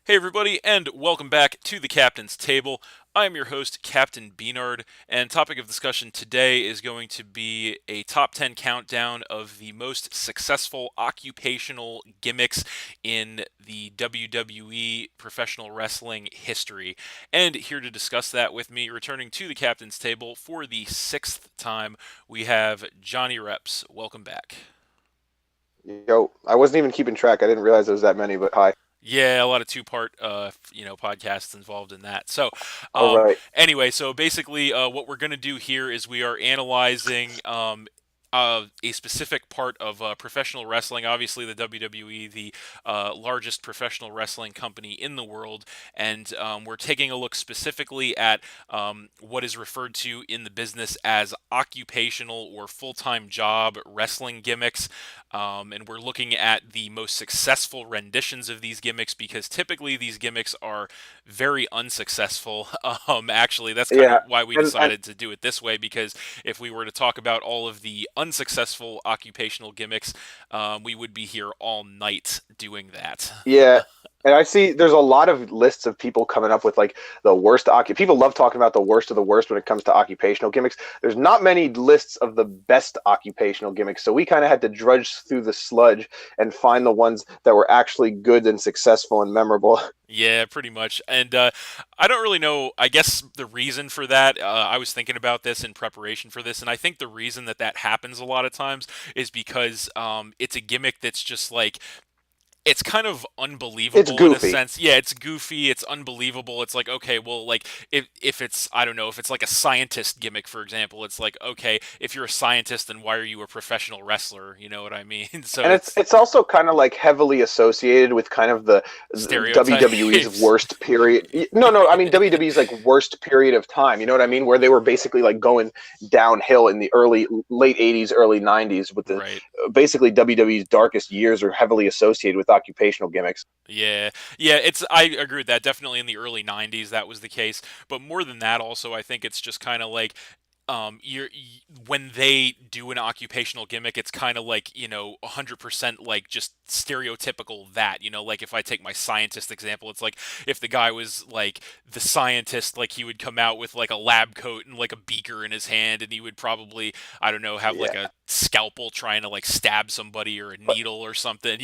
Hey everybody, and welcome back to the Captain's Table. I am your host, Captain B-Nard, and topic of discussion today is going to be a top 10 countdown of the most successful occupational gimmicks in the WWE professional wrestling history. And here to discuss that with me, returning to the Captain's Table for the sixth time, we have Jonny Reps. Welcome back. Yo, I wasn't even keeping track. I didn't realize there was that many, but hi. Yeah, a lot of two-part, podcasts involved in that. So, All right. anyway, so basically, what we're gonna do here is we are analyzing a specific part of professional wrestling. Obviously, the WWE, the largest professional wrestling company in the world, and we're taking a look specifically at what is referred to in the business as occupational or full-time job wrestling gimmicks. And we're looking at the most successful renditions of these gimmicks because typically these gimmicks are very unsuccessful. Actually, that's kind of Yeah, why we and decided to do it this way because if we were to talk about all of the unsuccessful occupational gimmicks, we would be here all night doing that. yeah, and I see there's a lot of lists of people coming up with like the worst people love talking about the worst of the worst when it comes to occupational gimmicks. There's not many lists of the best occupational gimmicks, so we kind of had to drudge through the sludge and find the ones that were actually good and successful and memorable. Yeah, pretty much. And I don't really know, I guess, the reason for that. I was thinking about this in preparation for this, and I think the reason that that happens a lot of times is because it's a gimmick that's just like it's kind of It's unbelievable in a goofy. sense. Yeah, it's goofy, it's unbelievable. It's like, okay, well, like if it's I don't know, if it's like a scientist gimmick, for example, it's like, okay, if you're a scientist, then why are you a professional wrestler? You know what I mean? So And it's it's it's also kind of like heavily associated with kind of the WWE's stereotypes. worst period. No, no, I mean WWE's like worst period of time. You know what I mean? Where they were basically like going downhill in the late '80s, early '90s with the Right. basically WWE's darkest years are heavily associated with occupational gimmicks. Yeah, yeah, I agree with that. Definitely in the early '90s, that was the case. But more than that, also, I think it's just kind of like, when they do an occupational gimmick, it's kind of like 100% like just stereotypical that like if I take my scientist example, it's like if the guy was like the scientist, like he would come out with like a lab coat and like a beaker in his hand, and he would probably I don't know have like Yeah, a scalpel trying to like stab somebody or a but needle or something,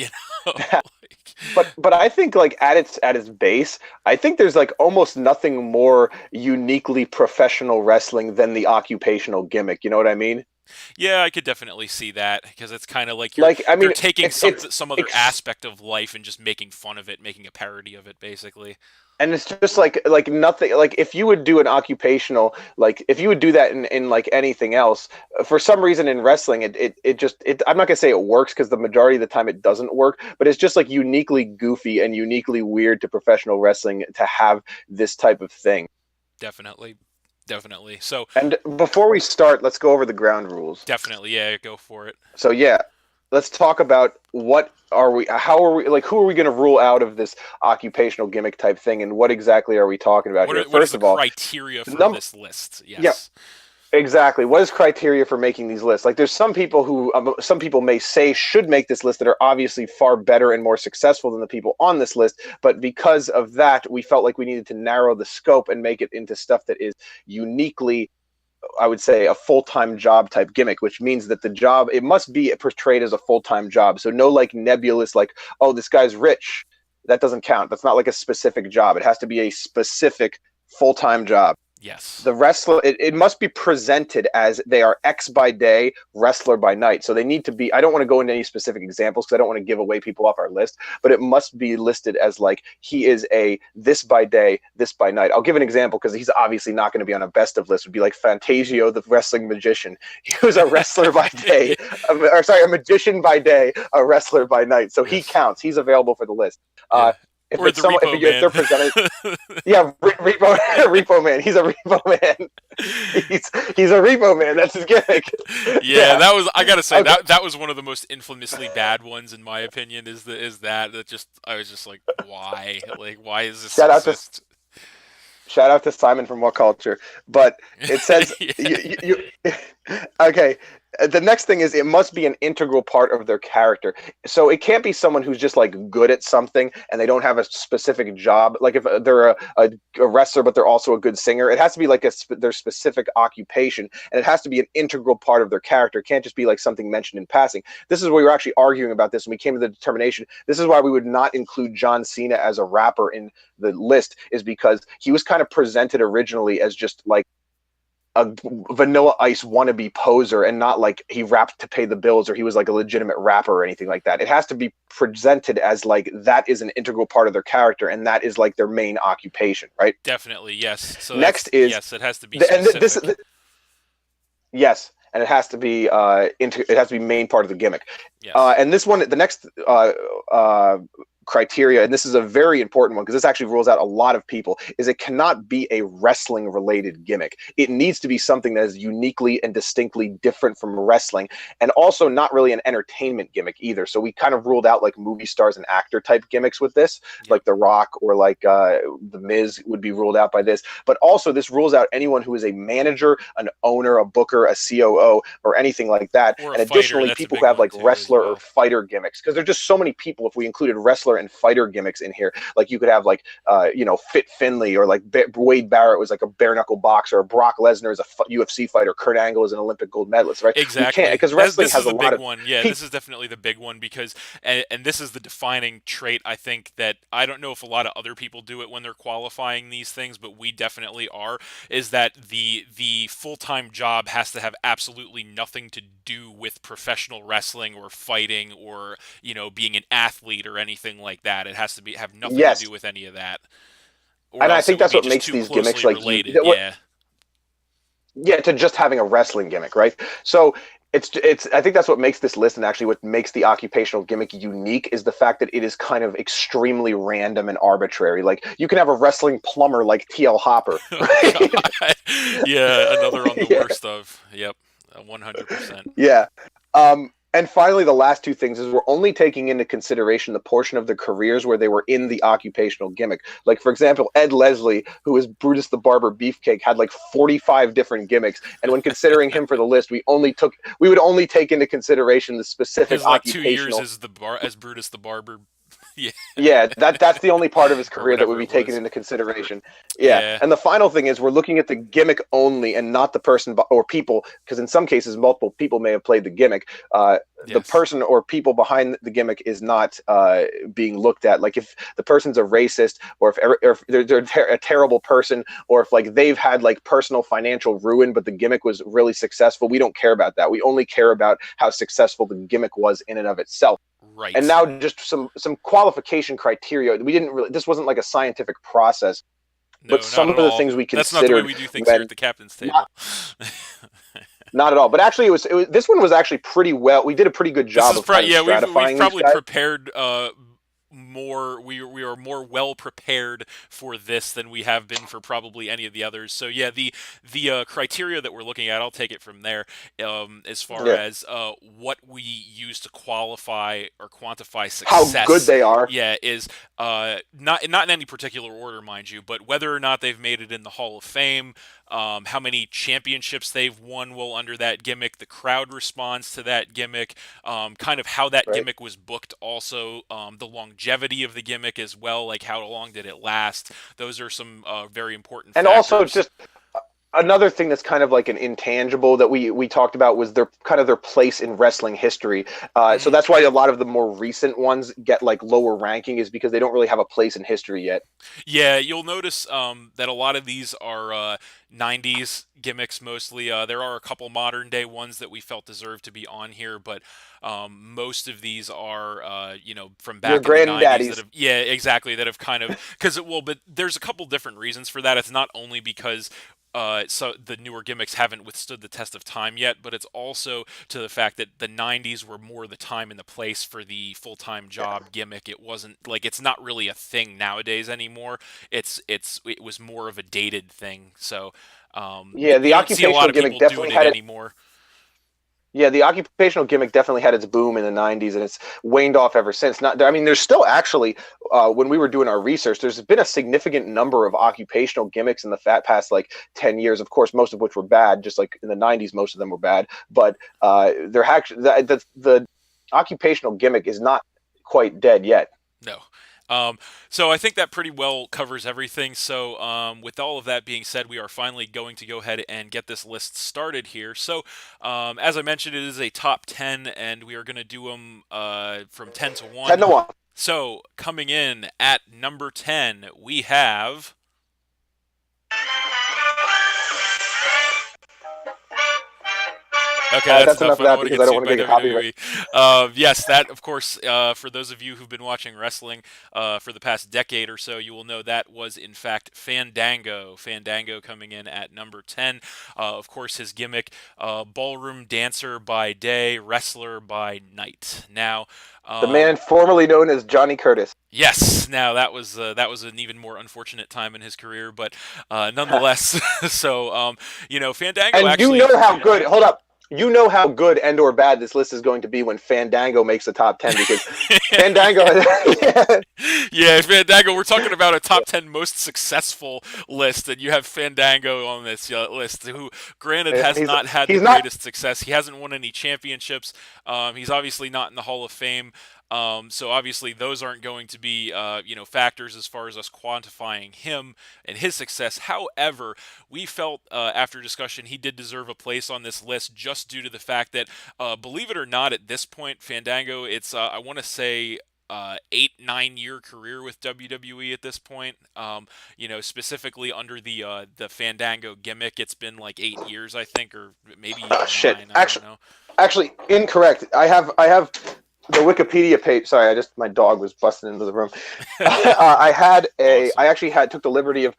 like. but I think like at its base, I think there's like almost nothing more uniquely professional wrestling than the occupational gimmick. You know what I mean? Yeah, I could definitely see that because it's kind of like you're Like I you're mean, taking it's some other ex- aspect of life and just making fun of it, making a parody of it, basically. and it's just like nothing. Like if you would do an occupational, like if you would do that in like anything else, for some reason in wrestling, it I'm not gonna say it works because the majority of the time it doesn't work, but it's just like uniquely goofy and uniquely weird to professional wrestling to have this type of thing. Definitely, definitely. So And before we start, let's go over the ground rules. definitely, yeah, go for it. So yeah, let's talk about how are we, like, who are we going to rule out of this occupational gimmick type thing, and what exactly are we talking about here? What is First the of all, criteria for num this list? yeah, Yes. exactly. What is criteria for making these lists? Like, there's some people who some people may say should make this list that are obviously far better and more successful than the people on this list, but because of that, we felt like we needed to narrow the scope and make it into stuff that is uniquely, I would say, a full time job type gimmick, which means that the job, it must be portrayed as a full time job. So no like nebulous like, oh, this guy's rich. That doesn't count. That's not like a specific job. It has to be a specific full time job. Yes. The wrestler, it must be presented as they are X by day, wrestler by night. So they need to be, I don't want to go into any specific examples because I don't want to give away people off our list, but it must be listed as like he is a this by day, this by night. I'll give an example because he's obviously not going to be on a best of list. Would be like Fantasio, the wrestling magician. He was a wrestler by day, or sorry, a magician by day, a wrestler by night. So he Yes. counts. He's available for the list. Yeah. If Or it's the someone, Repo if they're Man. presented, yeah, Repo Repo Man. He's a Repo Man. He's a Repo Man. That's his gimmick. Yeah, Yeah. that was I gotta say Okay. that was one of the most infamously bad ones in my opinion. Is that just I was just like, why does this Shout out to exist? shout out to Simon from What Culture. But it says Yeah. you okay. The next thing is it must be an integral part of their character. So it can't be someone who's just like good at something and they don't have a specific job. Like if they're a wrestler, but they're also a good singer, it has to be like their specific occupation, and it has to be an integral part of their character. It can't just be like something mentioned in passing. This is what we were actually arguing about this, and we came to the determination. This is why we would not include John Cena as a rapper in the list, is because he was kind of presented originally as just like a Vanilla Ice wannabe poser, and not like he rapped to pay the bills or he was like a legitimate rapper or anything like that. It has to be presented as like that is an integral part of their character and that is like their main occupation, right? Definitely, yes. So Next is yes, it has to be and this specific. yes, and it has to be it has to be main part of the gimmick. Yes. And this one, the next criteria, and this is a very important one because this actually rules out a lot of people, is it cannot be a wrestling related gimmick. It needs to be something that is uniquely and distinctly different from wrestling, and also not really an entertainment gimmick either. So we kind of ruled out like movie stars and actor type gimmicks with this, Yep. like The Rock or like The Miz would be ruled out by this. But also this rules out anyone who is a manager, an owner, a booker, a COO, or anything like that. Or a And fighter, additionally, that's a people big who have one like too, as wrestler or well. fighter gimmicks, because there's just so many people. If we included wrestler and fighter gimmicks in here, like you could have like Fit Finley, or like Wade Barrett was like a bare knuckle boxer, or Brock Lesnar is a UFC fighter, Kurt Angle is an Olympic gold medalist, right? We can't, Exactly. because wrestling This is has a the lot big of one. Yeah, people. this is definitely the big one because, and this is the defining trait, I think, that I don't know if a lot of other people do it when they're qualifying these things, but we definitely are, is that the full-time job has to have absolutely nothing to do with professional wrestling or fighting or, being an athlete or anything like that. It has to have nothing to Yes, do with any of that, or and I else it think would that's be what just makes too these gimmicks closely like you. related. Yeah. Yeah, to just having a wrestling gimmick, right? So it's I think that's what makes this list, and actually what makes the occupational gimmick unique, is the fact that it is kind of extremely random and arbitrary. Like you can have a wrestling plumber like TL Hopper, Oh right? God. Yeah, another on the Yeah. worst of. Yep. 100%. Yeah. And finally, the last two things is we're only taking into consideration the portion of their careers where they were in the occupational gimmick. Like, for example, Ed Leslie, who is Brutus the Barber Beefcake, had like 45 different gimmicks. And when considering him for the list, we would only take into consideration the specific His like 2 years occupational. as as Brutus the Barber. Yeah. Yeah, that's the only part of his Or career that would whatever be it taken was. into consideration. Yeah, Yeah. and the final thing is we're looking at the gimmick only and not the person or people, because in some cases multiple people may have played the gimmick. The Yes. person or people behind the gimmick is not being looked at. Like if the person's a racist, or if they're a terrible person, or if like they've had like personal financial ruin, but the gimmick was really successful, we don't care about that. We only care about how successful the gimmick was in and of itself. And Right. now just some qualification criteria. We didn't really, this wasn't like a scientific process, but No, not some at of the all. things we That's not the way considered we do things here at when the captain's not table. not at all. But actually, it was this one was actually pretty well. We did a pretty good This job is of kind of yeah, we've stratifying these probably guys. prepared more we are more well prepared for this than we have been for probably any of the others. So yeah, the criteria that we're looking at, I'll take it from there. As far Yeah, as what we use to qualify or quantify how good success, they are. yeah, is not in any particular order, mind you, but whether or not they've made it in the Hall of Fame, how many championships they've won while under that gimmick, the crowd response to that gimmick, kind of how that Right. gimmick was booked, also the longevity of the gimmick as well, like how long did it last. Those are some very important And also factors. just another thing that's kind of like an intangible that we talked about was their kind of their place in wrestling history. So Mhm. that's why a lot of the more recent ones get like lower ranking, is because they don't really have a place in history yet. Yeah, you'll notice that a lot of these are 90s gimmicks mostly. There are a couple modern day ones that we felt deserved to be on here, but most of these are, from Your back in the 90s that granddaddies. have, yeah, exactly, that have kind of, because, well, but there's a couple different reasons for that. It's not only because so the newer gimmicks haven't withstood the test of time yet, but it's also to the fact that the 90s were more the time and the place for the full-time Yeah. job gimmick. It wasn't like it's not really a thing nowadays anymore. It was more of a dated thing. So Yeah, you the don't see a lot occupational of gimmick people doing definitely it had it. anymore. Yeah, the occupational gimmick definitely had its boom in the '90s, and it's waned off ever since. Not, I mean, there's still actually, when we were doing our research, there's been a significant number of occupational gimmicks in the past like 10 years. Of course, most of which were bad. Just like in the '90s, most of them were bad. But they're actually the occupational gimmick is not quite dead yet. No. So I think that pretty well covers everything. So with all of that being said, we are finally going to go ahead and get this list started here. So as I mentioned, it is a top 10, and we are going to do them from 10 to 1. 10-1. So coming in at number 10, we have... Okay, That's enough of that because I don't want to get copyright. Yes, that, of course, for those of you who've been watching wrestling for the past decade or so, you will know that was, in fact, Fandango. Fandango coming in at number 10. Of course, his gimmick, ballroom dancer by day, wrestler by night. Now, The man formerly known as Johnny Curtis. yes, now that was an even more unfortunate time in his career, but nonetheless, so Fandango And actually... you know how good, hold up, you know how good and or bad this list is going to be when Fandango makes the top 10 because Fandango Yeah, Fandango, we're talking about a top 10 most successful list, and you have Fandango on this list, who, granted, has not had the greatest success. He hasn't won any championships. He's obviously not in the Hall of Fame. So obviously those aren't going to be, factors as far as us quantifying him and his success. However, we felt after discussion he did deserve a place on this list just due to the fact that, believe it or not, at this point, Fandango, it's I want to say 8-9 year career with WWE at this point. Specifically under the Fandango gimmick, it's been like 8 years, I think, or maybe even shit. 9. I don't know. Actually, incorrect. I have the Wikipedia page. Sorry, my dog was busting into the room. I actually took the liberty of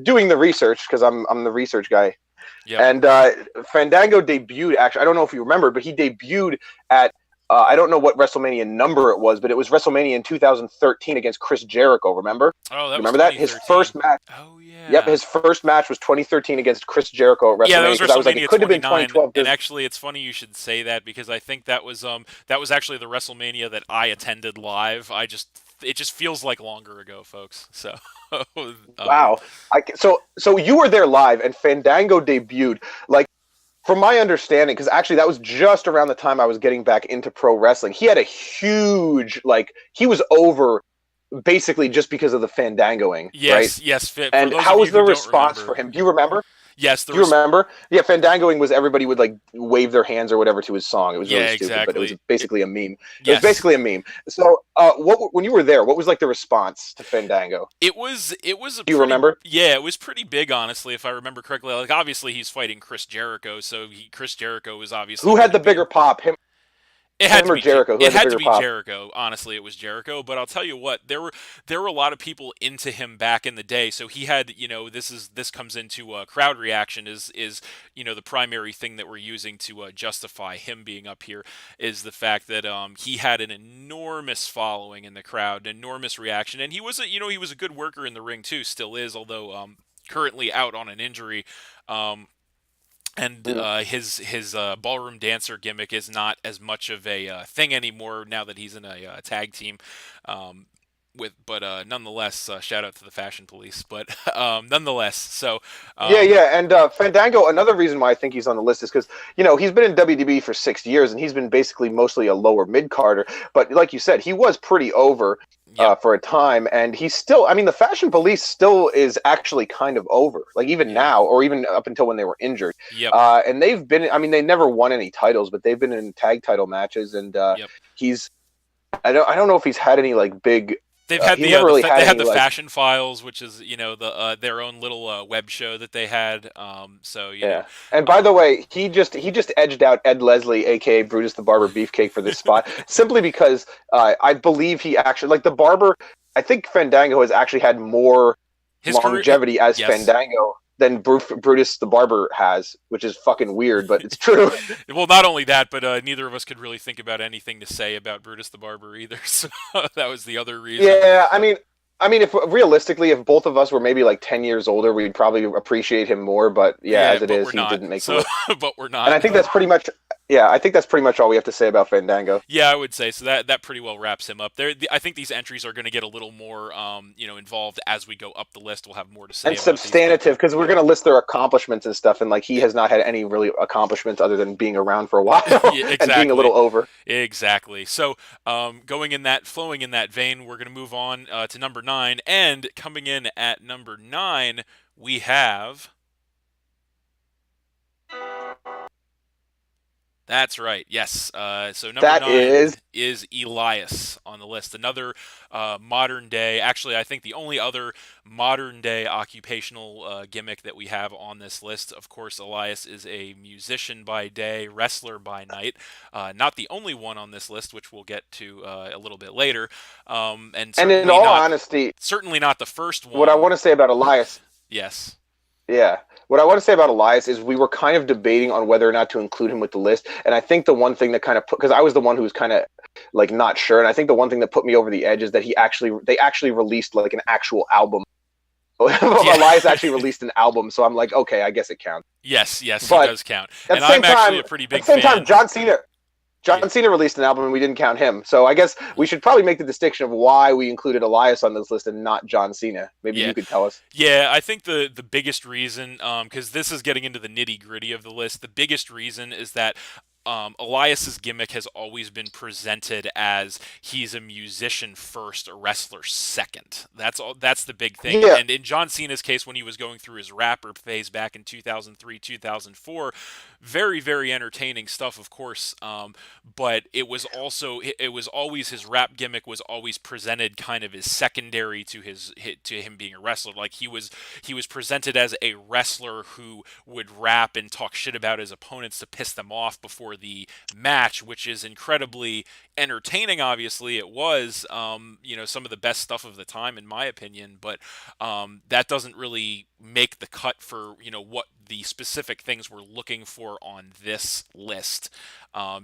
doing the research because I'm the research guy. Yep. And Fandango debuted. Actually, I don't know if you remember, but he debuted at I don't know what WrestleMania number it was, but it was WrestleMania in 2013 against Chris Jericho. Remember? Oh, that remember that his first match. Oh yeah. Yep, his first match was 2013 against Chris Jericho at WrestleMania. Yeah, that was WrestleMania. I was like, it could have been 2012. And actually, it's funny you should say that because I think that was actually the WrestleMania that I attended live. It just feels like longer ago, folks. So. Wow. So you were there live, and Fandango debuted. Like, from my understanding, because actually that was just around the time I was getting back into pro wrestling. He had a huge, he was over basically just because of the Fandangoing. Yes, right? yes. And how was the response for him? Do you remember? Yes. Do you remember? Yeah, Fandangoing was everybody would wave their hands or whatever to his song. It was really stupid, exactly. but it was basically a meme. Yes. It was basically a meme. So, when you were there, what was the response to Fandango? It was. Do you remember? Yeah, it was pretty big, honestly, if I remember correctly. Like, obviously, he's fighting Chris Jericho, so Chris Jericho was obviously... Who had the bigger pop? Him? It had to be Jericho. It had to be Jericho. Honestly, it was Jericho. But I'll tell you what, there were a lot of people into him back in the day. So he had, this comes into crowd reaction is the primary thing that we're using to justify him being up here is the fact that he had an enormous following in the crowd, enormous reaction, and he was a good worker in the ring too. Still is, although currently out on an injury. And his ballroom dancer gimmick is not as much of a thing anymore now that he's in a tag team. But nonetheless, shout out to the Fashion Police. But nonetheless, so and Fandango. Another reason why I think he's on the list is because he's been in WWE for 6 years and he's been basically mostly a lower mid carder. But like you said, he was pretty over for a time, and he's still. I mean, the Fashion Police still is actually kind of over, even now, or even up until when they were injured. Yep. And they've been. I mean, they never won any titles, but they've been in tag title matches, and he's. I don't know if he's had any big. They've had the Fashion Files, which is their own little web show that they had. And by the way, he just edged out Ed Leslie, aka Brutus the Barber Beefcake, for this spot simply because I believe he actually the Barber. I think Fandango has actually had more longevity as Fandango than Brutus the Barber has, which is fucking weird, but it's true. Well, not only that, but neither of us could really think about anything to say about Brutus the Barber either. So that was the other reason. Yeah, I mean, if realistically, if both of us were maybe 10 years older, we'd probably appreciate him more. But as it is, he didn't make the list. But we're not. And I think that's pretty much. Yeah, I think that's pretty much all we have to say about Fandango. Yeah, I would say so. That pretty well wraps him up. I think these entries are going to get a little more, involved as we go up the list. We'll have more to say And about these, but substantive, because we're going to list their accomplishments and stuff, and like he has not had any really accomplishments other than being around for a while yeah, and being a exactly, little over. exactly. So, flowing in that vein, we're going to move on to number 9, and coming in at number 9, we have. That's right. Yes. So number That 9 is is Elias on the list. Another modern day. Actually, I think the only other modern day occupational gimmick that we have on this list. Of course, Elias is a musician by day, wrestler by night. Not the only one on this list, which we'll get to a little bit later. And and in all honesty, certainly not the first what I one. want to say about Elias, Yes. yeah, what I want to say about Elias is we were kind of debating on whether or not to include him with the list, and I think the one thing that kind of put, because I was the one who was kind of like not sure, and I think the one thing that put me over the edge is that they actually released like an actual album. Yeah. Elias actually released an album, so I'm like, okay, I guess it counts. Yes. Yes. He But does count. at And the same I'm actually time, a pretty at big the same time, fan. Yeah. John Cena released an album and we didn't count him. So I guess we should probably make the distinction of why we included Elias on this list and not John Cena. Maybe Yeah. you could tell us. Yeah, I think the biggest reason, because this is getting into the nitty gritty of the list, the biggest reason is that Elias's gimmick has always been presented as he's a musician first, a wrestler second. That's all. That's the big thing. Yeah, And in John Cena's case, when he was going through his rapper phase back in 2003, 2004, very, very entertaining stuff, of course. But it was always his rap gimmick was always presented kind of as secondary to to him being a wrestler. Like he was presented as a wrestler who would rap and talk shit about his opponents to piss them off before the match, which is incredibly entertaining. Obviously, it was some of the best stuff of the time, in my opinion. But that doesn't really make the cut for what the specific things we're looking for on this list.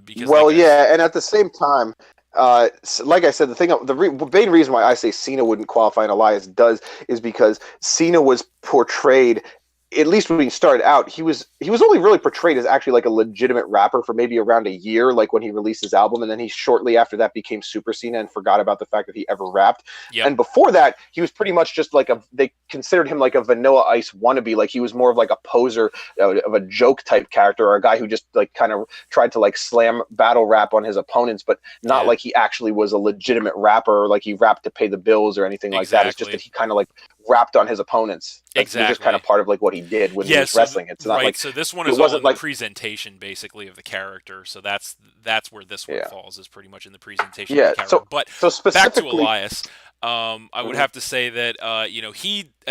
Because well, yeah, and at the same time, like I said, the main reason why I say Cena wouldn't qualify and Elias does is because Cena was portrayed, at least when he started out, he was only really portrayed as actually like a legitimate rapper for maybe around a year, like when he released his album, and then he shortly after that became Super Cena and forgot about the fact that he ever rapped. Yep. And before that, he was pretty much just like they considered him like a Vanilla Ice wannabe, like he was more of like a poser of a joke type character or a guy who just like kind of tried to like slam battle rap on his opponents, but not Yeah. like he actually was a legitimate rapper or like he rapped to pay the bills or anything like that. It's just Exactly. that he kind of like rapped on his opponents. That's just kind Exactly. of part of like what he did when he was wrestling. It's not Right. like So this one it is all wasn't in the like presentation, basically, of the character. So that's where this one yeah, falls, is pretty much in the presentation of the yeah. character. But So back to specifically, Elias, I would mhm. have to say that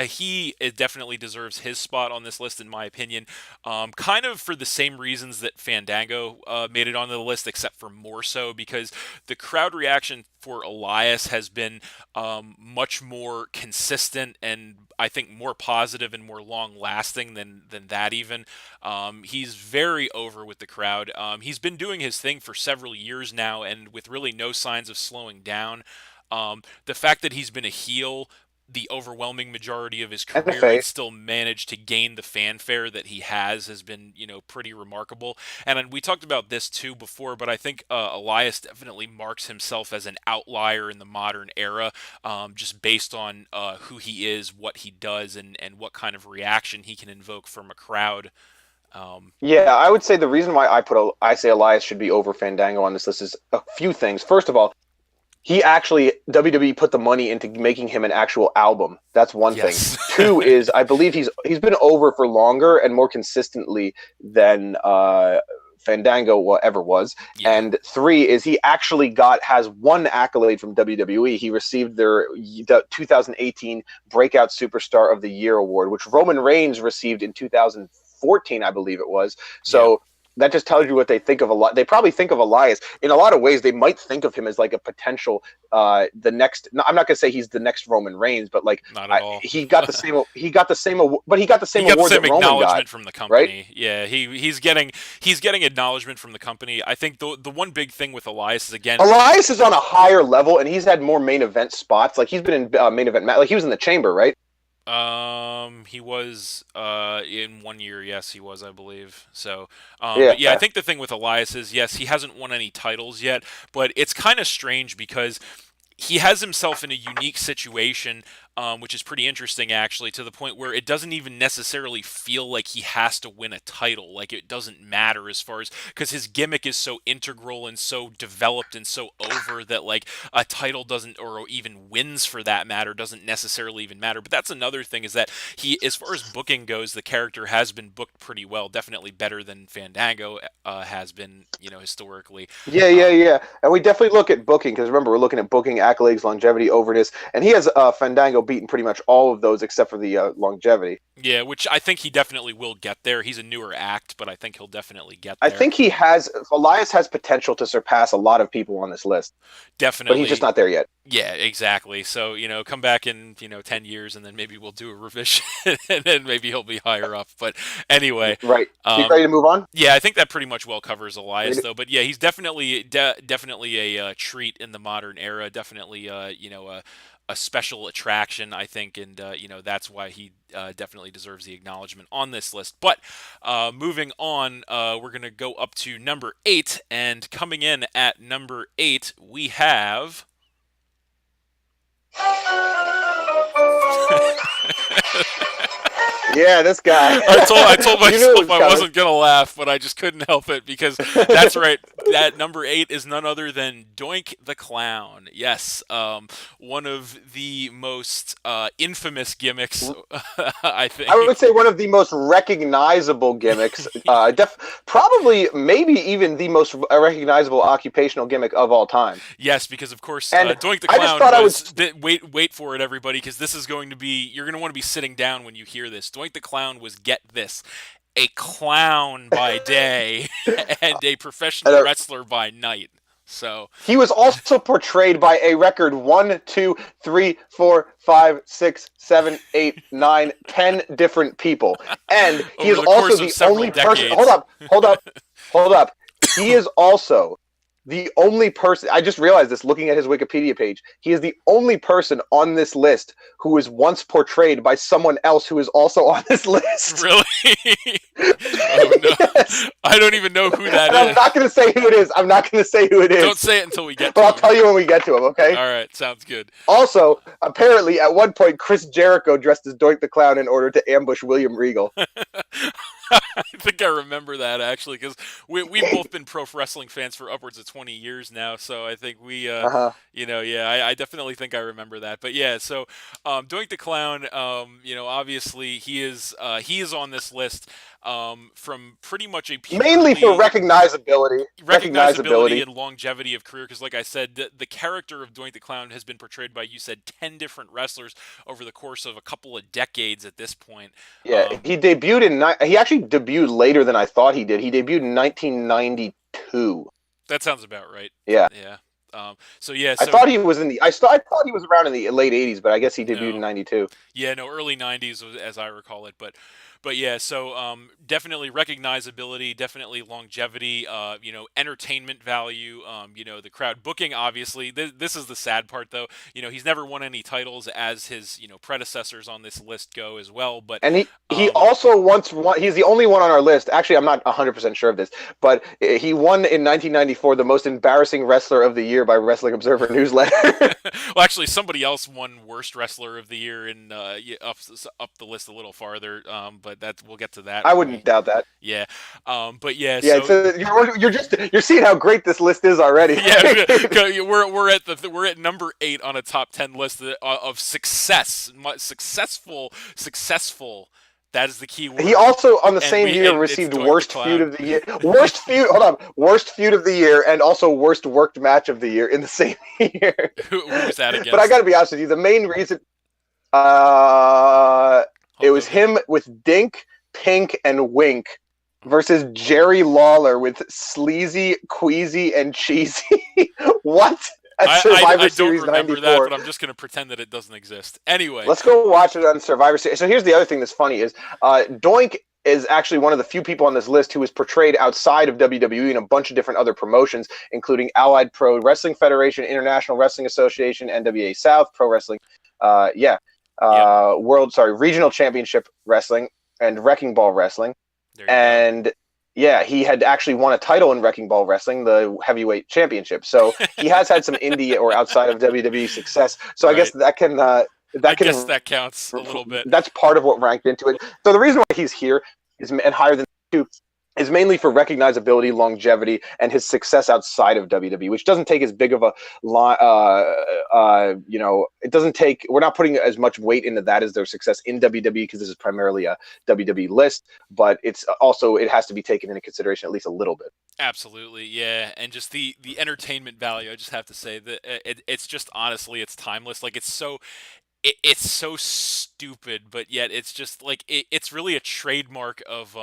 he definitely deserves his spot on this list, in my opinion. Kind of for the same reasons that Fandango made it onto the list, except for more so because the crowd reaction for Elias has been much more consistent and I think more positive and more long lasting than that even. He's very over with the crowd. He's been doing his thing for several years now, and with really no signs of slowing down. The fact that he's been a heel the overwhelming majority of his And the career and face. still managed to gain the fanfare that he has been, pretty remarkable. And we talked about this too before, but I think Elias definitely marks himself as an outlier in the modern era, just based on who he is, what he does, and what kind of reaction he can invoke from a crowd. Um, Yeah, I would say the reason why I say Elias should be over Fandango on this list is a few things. First of all, he actually WWE put the money into making him an actual album. That's one thing. yes. Two is I believe he's been over for longer and more consistently than Fandango ever was. Yeah. And three is he actually has one accolade from WWE. He received their 2018 Breakout Superstar of the Year award, which Roman Reigns received in 2014, I believe it was. Yeah. So that just tells you what they think of a lot. They probably think of Elias in a lot of ways. They might think of him as like a potential, the next. I'm not gonna say he's the next Roman Reigns, but like Not at all. he got the same. He got the same. But he got the He same got the award same that Roman got, acknowledgement from the right? company. Yeah, he's getting acknowledgement from the company. I think the one big thing with Elias is, again, Elias is on a higher level, and he's had more main event spots. Like he's been in main event. Like he was in the Chamber, right? He was in 1 year, yes, he was, I believe. So, Yeah. but yeah, I think the thing with Elias is, yes, he hasn't won any titles yet, but it's kind of strange because he has himself in a unique situation, which is pretty interesting actually, to the point where it doesn't even necessarily feel like he has to win a title. Like it doesn't matter as far as because his gimmick is so integral and so developed and so over that like a title doesn't, or even wins for that matter, doesn't necessarily even matter. But that's another thing is that he, as far as booking goes, the character has been booked pretty well, definitely better than Fandango has been, historically. Yeah, yeah, Um, yeah. And we definitely look at booking because remember, we're looking at booking, accolades, longevity, overness, and he has Fandango beaten pretty much all of those except for the longevity. Yeah, which I think he definitely will get there. He's a newer act, but I think he'll definitely get I there. think Elias has potential to surpass a lot of people on this list, but he's just Definitely. not there yet. Yeah, exactly. So, come back in, 10 years and then maybe we'll do a revision and then maybe he'll be higher up. But anyway, Right. You um, ready to move on? yeah, I think that pretty much well covers Elias, Ready though. But yeah, he's definitely a treat in the modern era. Definitely, a special attraction, I think, and that's why he definitely deserves the acknowledgement on this list. But moving on, we're gonna go up to number 8, and coming in at number 8, we have. Yeah, this guy. I told You knew it myself was I coming. wasn't gonna laugh, but I just couldn't help it because that's right. That number 8 is none other than Doink the Clown. Yes, one of the most infamous gimmicks, I I would think. say one of the most recognizable gimmicks, probably, maybe even the most recognizable occupational gimmick of all time. Yes, because of course, And Doink the I just Clown thought I would. was. Wait for it, everybody, because this is going to be. You're going to want to be sitting down when you hear this. Doink the Clown was, get this, a clown by day and a professional Uh, wrestler by night. So he was also portrayed by a record 10 different people, and he over is the also course of the several only person. Hold decades. up, hold up, hold up. He is also the only person. I just realized this looking at his Wikipedia page. He is the only person on this list who was once portrayed by someone else who is also on this list. Really? Oh no, Yes. I don't even know who that And I'm is. not going to say who it is. I'm not going to say who it Don't is. say it until we get But to I'll him. tell you when we get to him, okay? All right, sounds good. Also, apparently, at one point, Chris Jericho dressed as Doink the Clown in order to ambush William Regal. I think I remember that actually because we've both been pro wrestling fans for upwards of 20 years now. So I think Uh-huh. yeah, I definitely think I remember that. But yeah, so Doink the Clown, obviously he is on this list from pretty much a Mainly for purely recognizability. recognizability Recognizability. and longevity of career because like I said the character of Doink the Clown has been portrayed by, you said, 10 different wrestlers over the course of a couple of decades at this point. Yeah, he actually debuted later than I thought he did. He debuted in 1992. That sounds about right. Yeah. Yeah. So yeah, I so thought he was in the I thought he was around in the late 80s, but I guess he debuted in no, 92. yeah, no, early '90s as I recall it, but yeah, so definitely recognizability, definitely longevity, entertainment value, the crowd booking. Obviously, this is the sad part though. He's never won any titles as his predecessors on this list go as well, but And he um, also once won. He's the only one on our list. Actually, I'm not 100% sure of this, but he won in 1994 the most embarrassing wrestler of the year by Wrestling Observer newsletter. well, actually, somebody else won worst wrestler of the year in up the list a little farther. But that we'll get to that I when we wouldn't doubt that. yeah. But yeah, Yeah, so so you're seeing how great this list is already. yeah, we're at number 8 on a top 10 list of successful. That is the key He word. also on the And same we year and it's received Doink the worst feud Clown. of the year, worst feud. Hold on, worst feud of the year, and also worst worked match of the year in the same year. Who was that But I got against? to be honest with you, the main reason it Hulk was Hogan. him with Dink, Pink, and Wink versus Jerry Lawler with Sleazy, Queasy, and Cheesy. What? At I Survivor don't Series remember that, 94. but I'm just gonna pretend that it doesn't exist. Anyway, Let's go watch it on Survivor Series. So here's the other thing that's funny is Doink is actually one of the few people on this list who was portrayed outside of WWE in a bunch of different other promotions, including Allied Pro Wrestling Federation, International Wrestling Association, NWA South, Pro Wrestling. Yeah. Yep. regional championship wrestling and Wrecking Ball wrestling, There you go. and yeah, he had actually won a title in Wrecking Ball wrestling, the heavyweight championship. So he has had some indie or outside of WWE success. So I guess Right. that can I that guess can that counts a little bit. that's part of what ranked into it. So the reason why he's here is and higher than two is mainly for recognizability, longevity, and his success outside of WWE, which doesn't take as big of a line. It doesn't take. We're not putting as much weight into that as their success in WWE because this is primarily a WWE list. But it's also it has to be taken into consideration at least a little bit. Absolutely, yeah, and just the entertainment value. I just have to say that it's just honestly, it's timeless. Like it's so stupid, but yet it's just like it's really a trademark of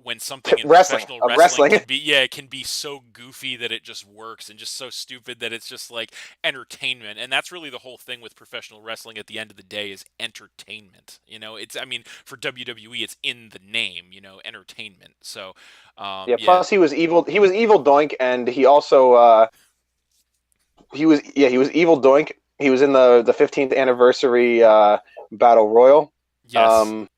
when something in Wrestling professional of wrestling wrestling. can be, yeah, it can be so goofy that it just works, and just so stupid that it's just like entertainment. And that's really the whole thing with professional wrestling at the end of the day, is entertainment. It's, I mean, for WWE it's in the name, entertainment. So Yeah. yeah. Plus, he was evil. He was evil Doink, and he also he was evil Doink. He was in the 15th anniversary battle royal, Yes. um,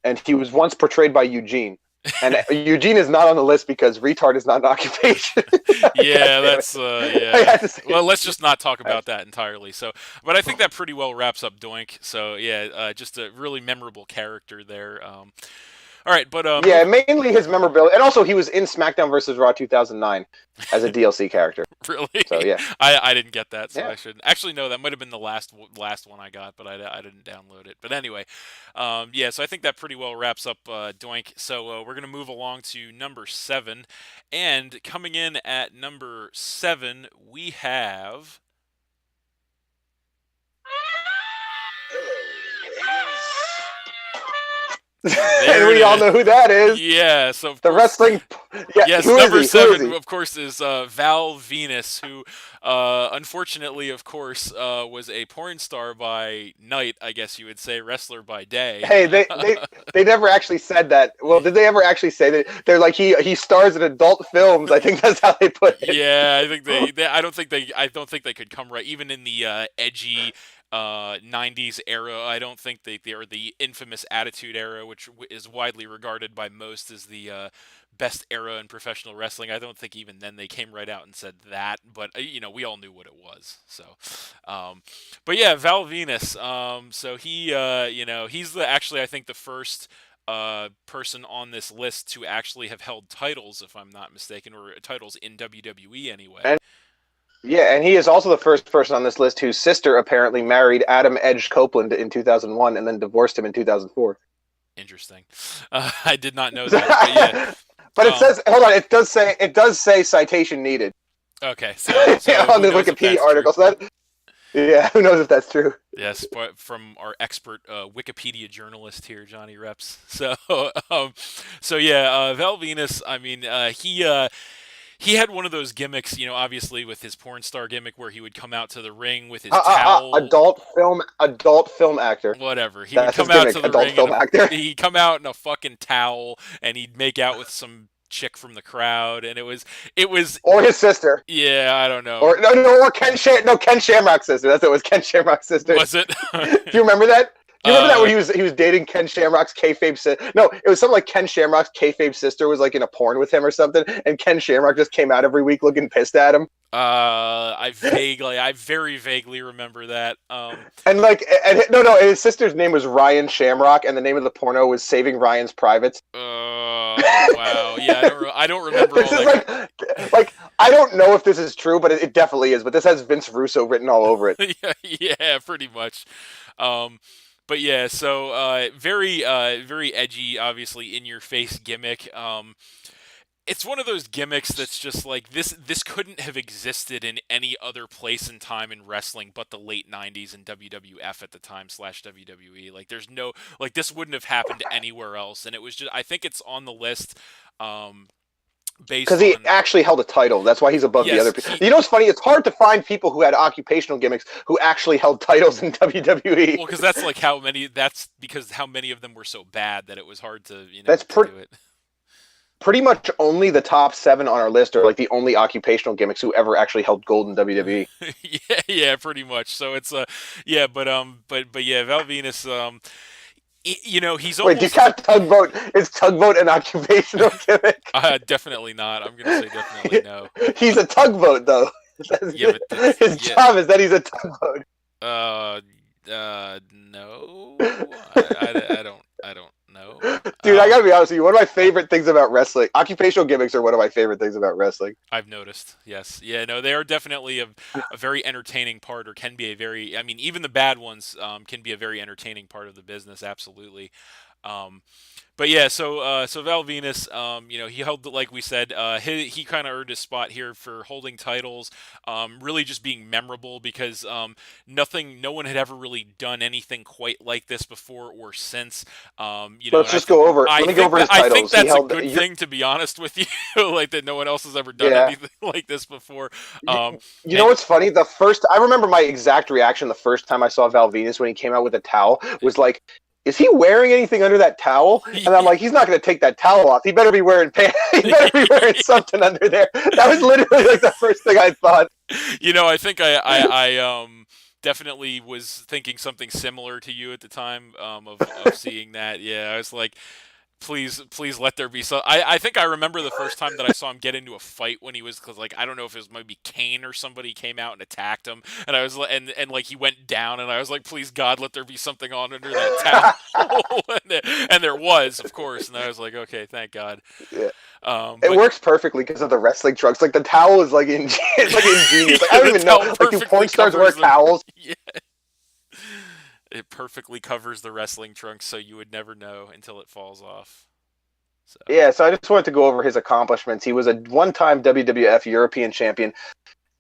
and he was once portrayed by Eugene. And Eugene is not on the list because retard is not an occupation. God Yeah, damn it! that's I yeah. had to say Well, it. let's just not talk about that entirely. So, but I think that pretty well wraps up Doink. So yeah, just a really memorable character there. All right, but Yeah, mainly his memorability, and also he was in SmackDown versus Raw 2009 as a DLC character. really, So yeah, I didn't get that, so yeah. I should actually know. That might have been the last one I got, but I didn't download it. But anyway, yeah. So I think that pretty well wraps up Doink. So we're gonna move along to number 7, and coming in at number 7, we have. And There it we all is. know who that is. Yeah, so of The course, wrestling. Yeah, yes, who is number he? Who is 7, he? of course, is Val Venus, who, unfortunately, of course, was a porn star by night, I guess you would say, wrestler by day. Hey, they never actually said that. Well, did they ever actually say that? They're like he stars in adult films. I think that's how they put it. Yeah, I think I don't think they could come right, even in the edgy 90s era. I don't think they are the infamous Attitude Era, which is widely regarded by most as the best era in professional wrestling. I don't think even then they came right out and said that, but we all knew what it was. So, um, but yeah, Val Venus. So he, he's actually, I think, the first person on this list to actually have held titles, if I'm not mistaken, or titles in WWE anyway. And yeah, and he is also the first person on this list whose sister apparently married Adam Edge Copeland in 2001 and then divorced him in 2004. Interesting. I did not know that, but yeah. But it Um, says, hold on, it does say citation needed okay, so on who the knows if Wikipedia that's true? article. So that, yeah, who knows if that's true? Yes, but from our expert Wikipedia journalist here, Jonny Reps. So, so yeah, Val Venus. I mean, he had one of those gimmicks, obviously with his porn star gimmick, where he would come out to the ring with his towel. Adult film actor. Whatever. He would That's his come out to gimmick, the adult ring and film actor. he'd come out in a fucking towel, and he'd make out with some chick from the crowd, and it was Or his sister. yeah, I don't know. Or no, or Ken Shamrock's sister. That's what it was, Ken Shamrock's sister. Was it? Do you remember that? Do you remember that uh when he was dating Ken Shamrock's kayfabe sister? No, it was something like Ken Shamrock's kayfabe sister was like in a porn with him or something, and Ken Shamrock just came out every week looking pissed at him. I very vaguely remember that. And like, no, his sister's name was Ryan Shamrock, and the name of the porno was Saving Ryan's Privates. Wow. Yeah, I don't remember This all is that. like I don't know if this is true, but it definitely is. But this has Vince Russo written all over it. Yeah, pretty much. But yeah, so very edgy, obviously in your face gimmick. It's one of those gimmicks that's just like this couldn't have existed in any other place and time in wrestling but the late 90s and WWF at the time / WWE. Like there's no, like, this wouldn't have happened anywhere else, and it was just, I think it's on the list based Because he on, actually held a title. That's why he's above the yes, other people. You know what's funny? It's hard to find people who had occupational gimmicks who actually held titles in WWE. well, because that's because how many of them were so bad that it was hard to That's to do it. pretty much only the top 7 on our list are like the only occupational gimmicks who ever actually held gold in WWE. Yeah, pretty much. So it's yeah, but yeah, Val Venus, he's Wait, do you almost count tugboat? Is tugboat an occupational gimmick? definitely not. I'm gonna say definitely no. He's a tugboat, though. Yeah, but that's His yeah. job is that he's a tugboat. Uh, no. I don't know. Dude, I gotta be honest with you. One of my favorite things about wrestling, occupational gimmicks are one of my favorite things about wrestling. I've noticed. Yes. Yeah. No, they are definitely a very entertaining part, or can be a very. I mean, even the bad ones can be a very entertaining part of the business. Absolutely. Um, but yeah, so Val Venus, he held, like we said, he kind of earned his spot here for holding titles, really just being memorable because no one had ever really done anything quite like this before or since. Let's just go over. Let me go over his I think titles. He that's a held. good thing, to be honest with you, like that no one else has ever done Yeah. anything like this before. You know what's funny? I remember my exact reaction the first time I saw Val Venus when he came out with a towel was like, is he wearing anything under that towel? And I'm like, he's not going to take that towel off. He better be wearing pants. He better be wearing something under there. That was literally like the first thing I thought. I think I definitely was thinking something similar to you at the time of seeing that. Yeah, I was like, please let there be some. I think I remember the first time that I saw him get into a fight when he was, because like I don't know if it was maybe Kane or somebody came out and attacked him, and I was and like he went down, and I was like, please God, let there be something on under that towel, and there was, of course, and I was like, okay, thank God. Yeah. It works perfectly because of the wrestling trunks. Like the towel is like it's like ingenious. Like, I don't even know. Like, do porn stars wear towels? Yeah. It perfectly covers the wrestling trunks, so you would never know until it falls off. So. Yeah, so I just wanted to go over his accomplishments. He was a one-time WWF European champion,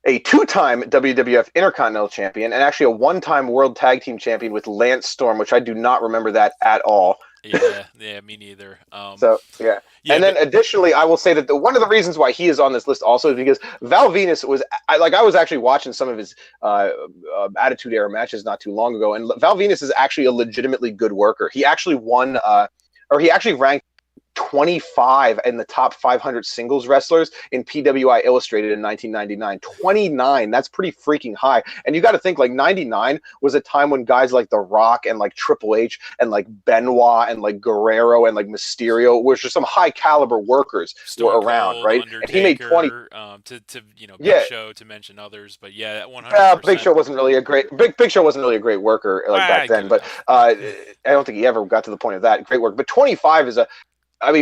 a two-time WWF Intercontinental champion, and actually a one-time World Tag Team champion with Lance Storm, which I do not remember that at all. Yeah, me neither. Yeah, and then additionally, I will say that one of the reasons why he is on this list also is because Val Venus I was actually watching some of his Attitude Era matches not too long ago, and Val Venus is actually a legitimately good worker. He actually won, or he actually ranked 25 in the top 500 singles wrestlers in PWI Illustrated in 1999. 29, that's pretty freaking high. And you got to think, like, 99 was a time when guys like The Rock and like Triple H and like Benoit and like Guerrero and like Mysterio, which are some high caliber workers, were around, right? Undertaker, and he made 20 Big Show, to mention others, but yeah, that 100%. Big Show wasn't really a great worker like back then, but I don't think he ever got to the point of that great work. But 25 is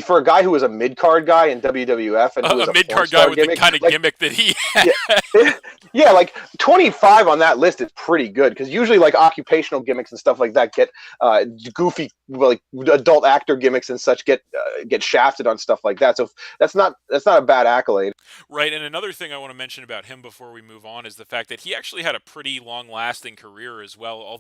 for a guy who was a mid-card guy in WWF and who was a mid-card guy with gimmick, the kind of gimmick that he had. Yeah, like 25 on that list is pretty good, because usually like occupational gimmicks and stuff like that get goofy, like adult actor gimmicks and such get shafted on stuff like that. So that's not a bad accolade. Right, and another thing I want to mention about him before we move on is the fact that he actually had a pretty long-lasting career as well,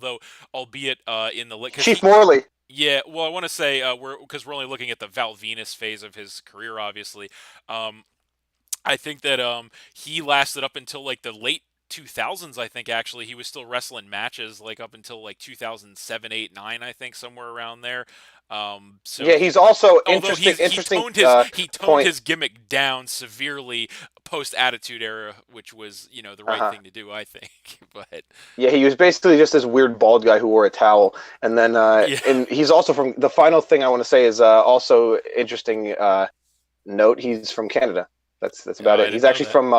albeit in the Chief Morley. Yeah, well, I want to say because we're only looking at the Val Venus phase of his career, obviously. I think that he lasted up until like the late 2000s. I think actually he was still wrestling matches like up until like 2007, 8, 9. I think somewhere around there. So yeah, he's also interesting. He toned his gimmick down severely post Attitude Era, which was the right thing to do, I think. But yeah, he was basically just this weird bald guy who wore a towel, and then and he's also from. The final thing I want to say is also interesting note. He's from Canada. That's about it. He's actually from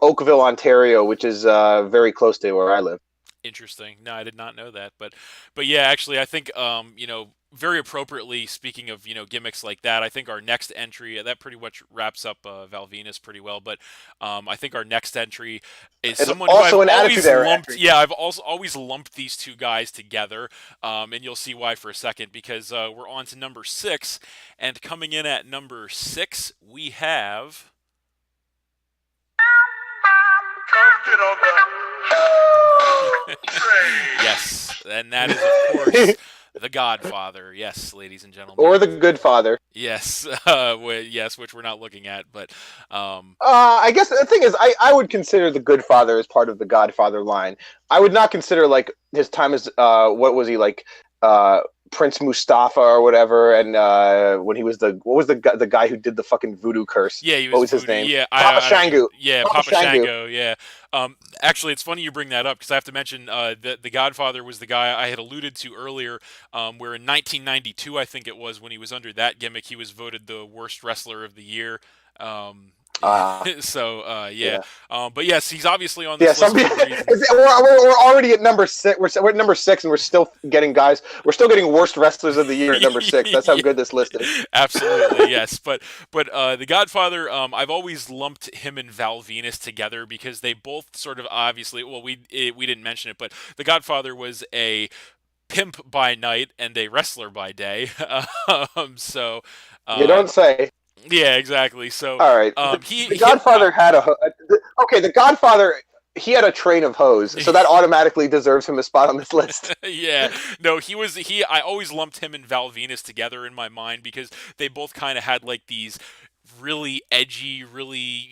Oakville, Ontario, which is very close to where I live. Interesting. No, I did not know that. But yeah, actually, I think very appropriately, speaking of gimmicks like that, I think our next entry that pretty much wraps up Val Venus pretty well. But I think our next entry is someone also who I've an always lumped. Entry. Yeah, I've also always lumped these two guys together, and you'll see why for a second, because we're on to number 6, and coming in at number 6 we have. Yes, and that is of course The Godfather. Yes, ladies and gentlemen. Or The Good Father. Yes, yes, which we're not looking at, but I guess the thing is, I would consider The Good Father as part of the Godfather line. I would not consider like his time as what was he like Prince Mustafa or whatever, and when he was the guy who did the fucking voodoo curse? Yeah, he What was was his voodoo. name? Yeah, Papa I don't even. Shango. Yeah, Papa Papa Shango. Shango. Yeah. Actually, it's funny you bring that up because I have to mention the Godfather was the guy I had alluded to earlier. Where in 1992, I think it was when he was under that gimmick, he was voted the worst wrestler of the year. Um, Uh, so yeah. yeah. But yes, he's obviously on Yeah, this some list people, for a reason. we're already at number six. We're at number six, and we're still getting guys. We're still getting worst wrestlers of the year at number six. That's how Yeah, good this list is. absolutely, yes. But the Godfather, I've always lumped him and Val Venus together because they both sort of obviously. Well, we didn't mention it, but the Godfather was a pimp by night and a wrestler by day. So, You uh, don't say. yeah, exactly. So, All right, he the him. Godfather had okay. The Godfather, he had a train of hoes, so that automatically deserves him a spot on this list. Yeah, no, he. I always lumped him and Val Venus together in my mind because they both kind of had like these really edgy, really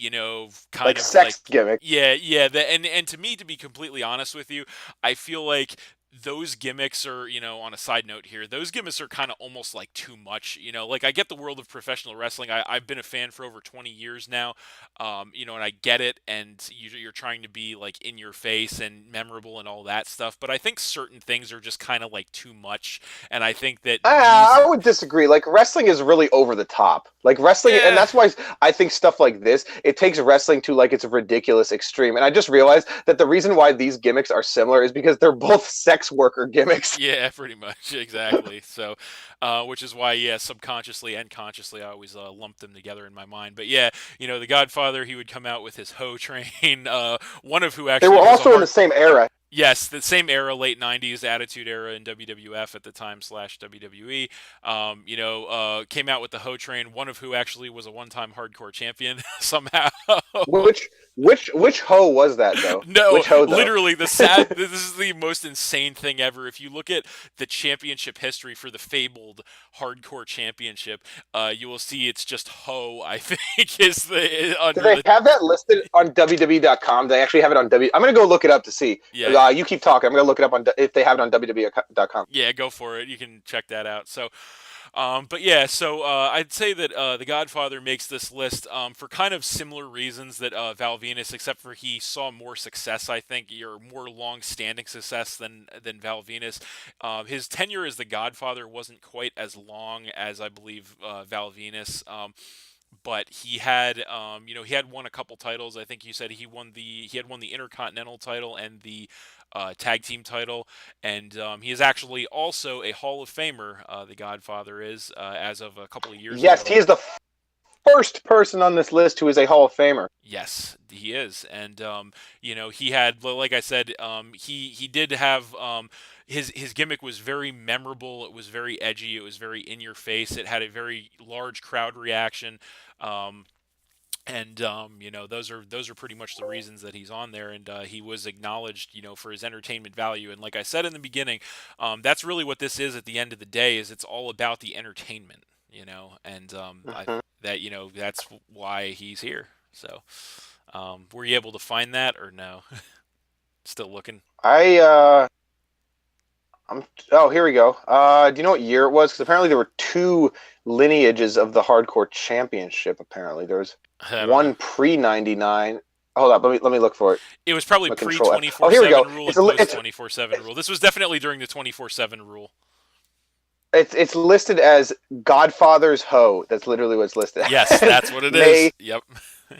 kind Like of like sex gimmick. yeah. And to me, to be completely honest with you, I feel like those gimmicks are, on a side note here, those gimmicks are kind of almost like too much. Like I get the world of professional wrestling. I've been a fan for over 20 years now, and I get it. And you're trying to be like in your face and memorable and all that stuff. But I think certain things are just kind of like too much. And I think that these, I would disagree. Like wrestling is really over the top. Like wrestling, and yeah, that's why I think stuff like this, it takes wrestling to like its ridiculous extreme. And I just realized that the reason why these gimmicks are similar is because they're both sex worker gimmicks. yeah, pretty much, exactly. So, which is why, yeah, subconsciously and consciously, I always lump them together in my mind. But yeah, the Godfather, he would come out with his hoe train, one of who They were actually was a also in the hard. same era. Yes, the same era, late '90s, Attitude Era in WWF at the time slash WWE. Came out with the Ho Train, one of who actually was a one-time hardcore champion somehow. Which hoe was that though? No, Which hoe though? literally the sad. This is the most insane thing ever. If you look at the championship history for the fabled hardcore championship, you will see it's just Ho. I think is the Do under they the have that listed on WWE.com? They actually have it on W. I'm gonna go look it up to see. yeah. You keep talking. I'm gonna look it up on if they have it on WWE.com. Yeah, go for it. You can check that out. So, but yeah, so I'd say that the Godfather makes this list for kind of similar reasons that Val Venus, except for he saw more success. I think, or more long-standing success than Val Venus. His tenure as the Godfather wasn't quite as long as I believe Val Venus. But he had won a couple titles. I think you said he had won the Intercontinental title and the tag team title, and he is actually also a Hall of Famer. The Godfather is as of a couple of years Yes, ago. he is the first person on this list who is a Hall of Famer. Yes, he is, and he had, like I said, he did have his gimmick was very memorable. It was very edgy. It was very in your face. It had a very large crowd reaction. Um, and those are pretty much the reasons that he's on there, and he was acknowledged, for his entertainment value. And like I said in the beginning, that's really what this is at the end of the day. Is it's all about the entertainment, and Mhm. that's why he's here. So, were you able to find that or no? Still looking. I I'm oh here we go. Do you know what year it was? Because apparently there were two lineages of the Hardcore Championship. Apparently there's I don't know. one pre '99. Hold up, let me look for it. It was probably My pre control F. twenty Oh, four here we go. seven rule and post 24/7 rule. This was definitely during the 24/7 rule. It's listed as Godfather's Hoe. That's literally what it's listed Yes, as. that's what it is. May Yep.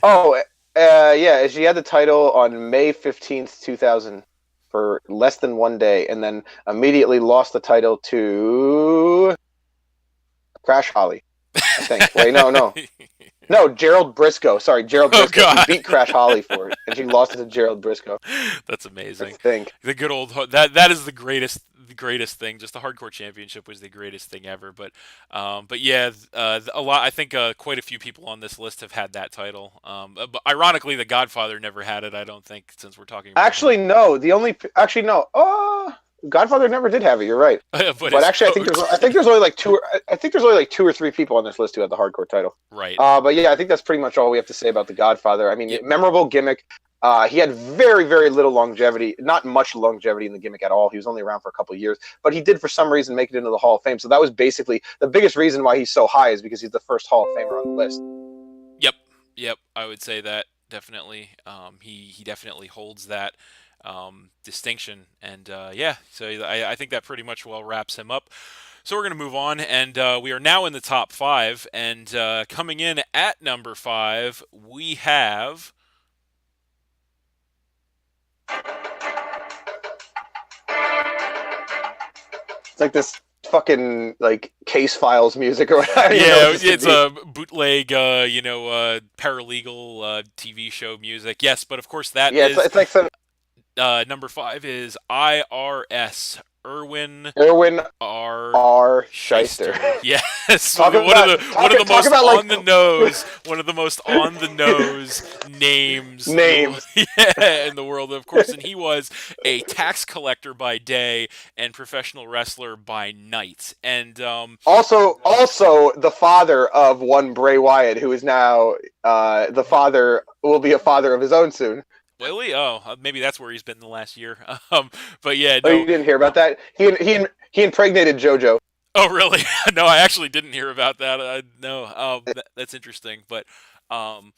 Oh yeah, she had the title on May 15th, 2000 for less than one day, and then immediately lost the title to Crash Holly. I think. Wait, no, Gerald Briscoe. Sorry, Gerald Oh Briscoe. She God. beat Crash Holly for it, and she lost it to Gerald Briscoe. That's I amazing. think. The good old that is the greatest thing. Just the hardcore championship was the greatest thing ever. But yeah, a lot. I think quite a few people on this list have had that title. But ironically, the Godfather never had it. I don't think, since we're talking about him. Actually, no. The only actually no. Oh. Godfather never did have it. You're right. but But his actually, coach. I think there's only like two. I think there's only like two or three people on this list who have the hardcore title. Right. But yeah, I think that's pretty much all we have to say about the Godfather. I mean, Yep. memorable gimmick. He had very, very little longevity, not much longevity in the gimmick at all. He was only around for a couple of years, but he did for some reason make it into the Hall of Fame. So that was basically the biggest reason why he's so high is because he's the first Hall of Famer on the list. Yep. Yep. I would say that definitely. He definitely holds that distinction, and yeah. So I think that pretty much well wraps him up. So we're going to move on, and we are now in the top five. And coming in at number five, we have. It's like this fucking like case files music or whatever. I don't even know what Yeah, this could it's be. a bootleg, paralegal TV show music. Yes, but of course that Yeah, is it's like some number five is IRS Irwin Irwin R. R. Shyster. Shyster. Yes, Talk about one of the talk most about like on the nose, one of the most on the nose names names. yeah, in the world, of course. And he was a tax collector by day and professional wrestler by night. And Also, the father of one Bray Wyatt, who is now the father will be a father of his own soon. Willie, oh, maybe that's where he's been the last year. But yeah, Oh, you no. didn't hear about that? He impregnated JoJo. Oh, really? No, I actually didn't hear about that. No, that's interesting. Um,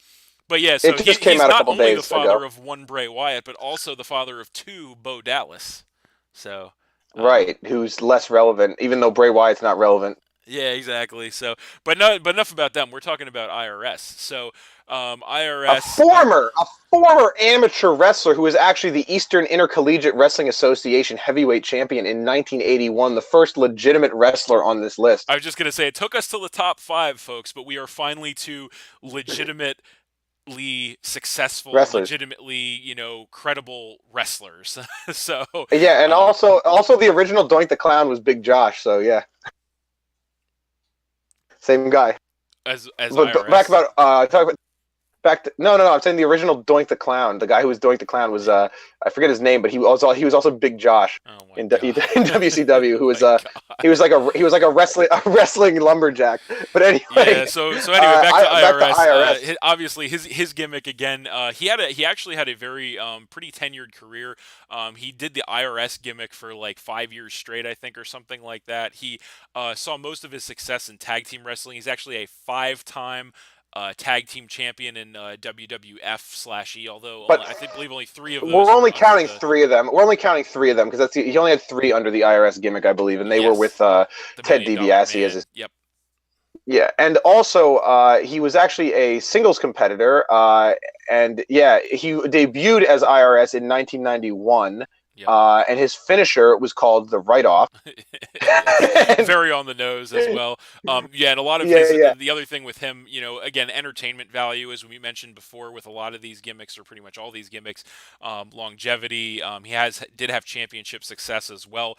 but yeah, so It just came he's out a not couple only the days father ago. of one Bray Wyatt, but also the father of two Bo Dallas. So, Right, who's less relevant, even though Bray Wyatt's not relevant. yeah, exactly. So, but no, but enough about them. We're talking about IRS. So, A IRS. former, a former amateur wrestler who was actually the Eastern Intercollegiate Wrestling Association heavyweight champion in 1981, the first legitimate wrestler on this list. I was just gonna say it took us to the top five, folks, but we are finally to legitimate successful, Wrestlers. legitimately, credible wrestlers. So, Yeah, and um, also the original Doink the Clown was Big Josh, so yeah, same guy. as But back IRS. about talk about back to no. I'm saying the original Doink the Clown. The guy who was Doink the Clown was I forget his name, but he was also Big Josh Oh my in god. in WCW. Oh Who was my god. he was like a wrestling lumberjack. But Yeah. anyway, So anyway, back to back to IRS. IRS. Obviously, his gimmick again. He actually had a very pretty tenured career. He did the IRS gimmick for like 5 years straight, I think, or something like that. He saw most of his success in tag team wrestling. He's actually a five-time tag team champion in WWF/E. Although But I think believe only three of we're those only were under counting the three of them. We're only counting three of them because he only had three under the IRS gimmick, I believe, and they were with yes, the Ted Million Dollar DiBiase as Man. his. Yep. Yeah, and also he was actually a singles competitor, and yeah, he debuted as IRS in 1991, Yep. and his finisher was called the Write Off. Yes, And, very on the nose as well. Yeah, and a lot of yeah, his yeah, the other thing with him, again, entertainment value, as we mentioned before, with a lot of these gimmicks, or pretty much all these gimmicks, longevity. Did have championship success as well.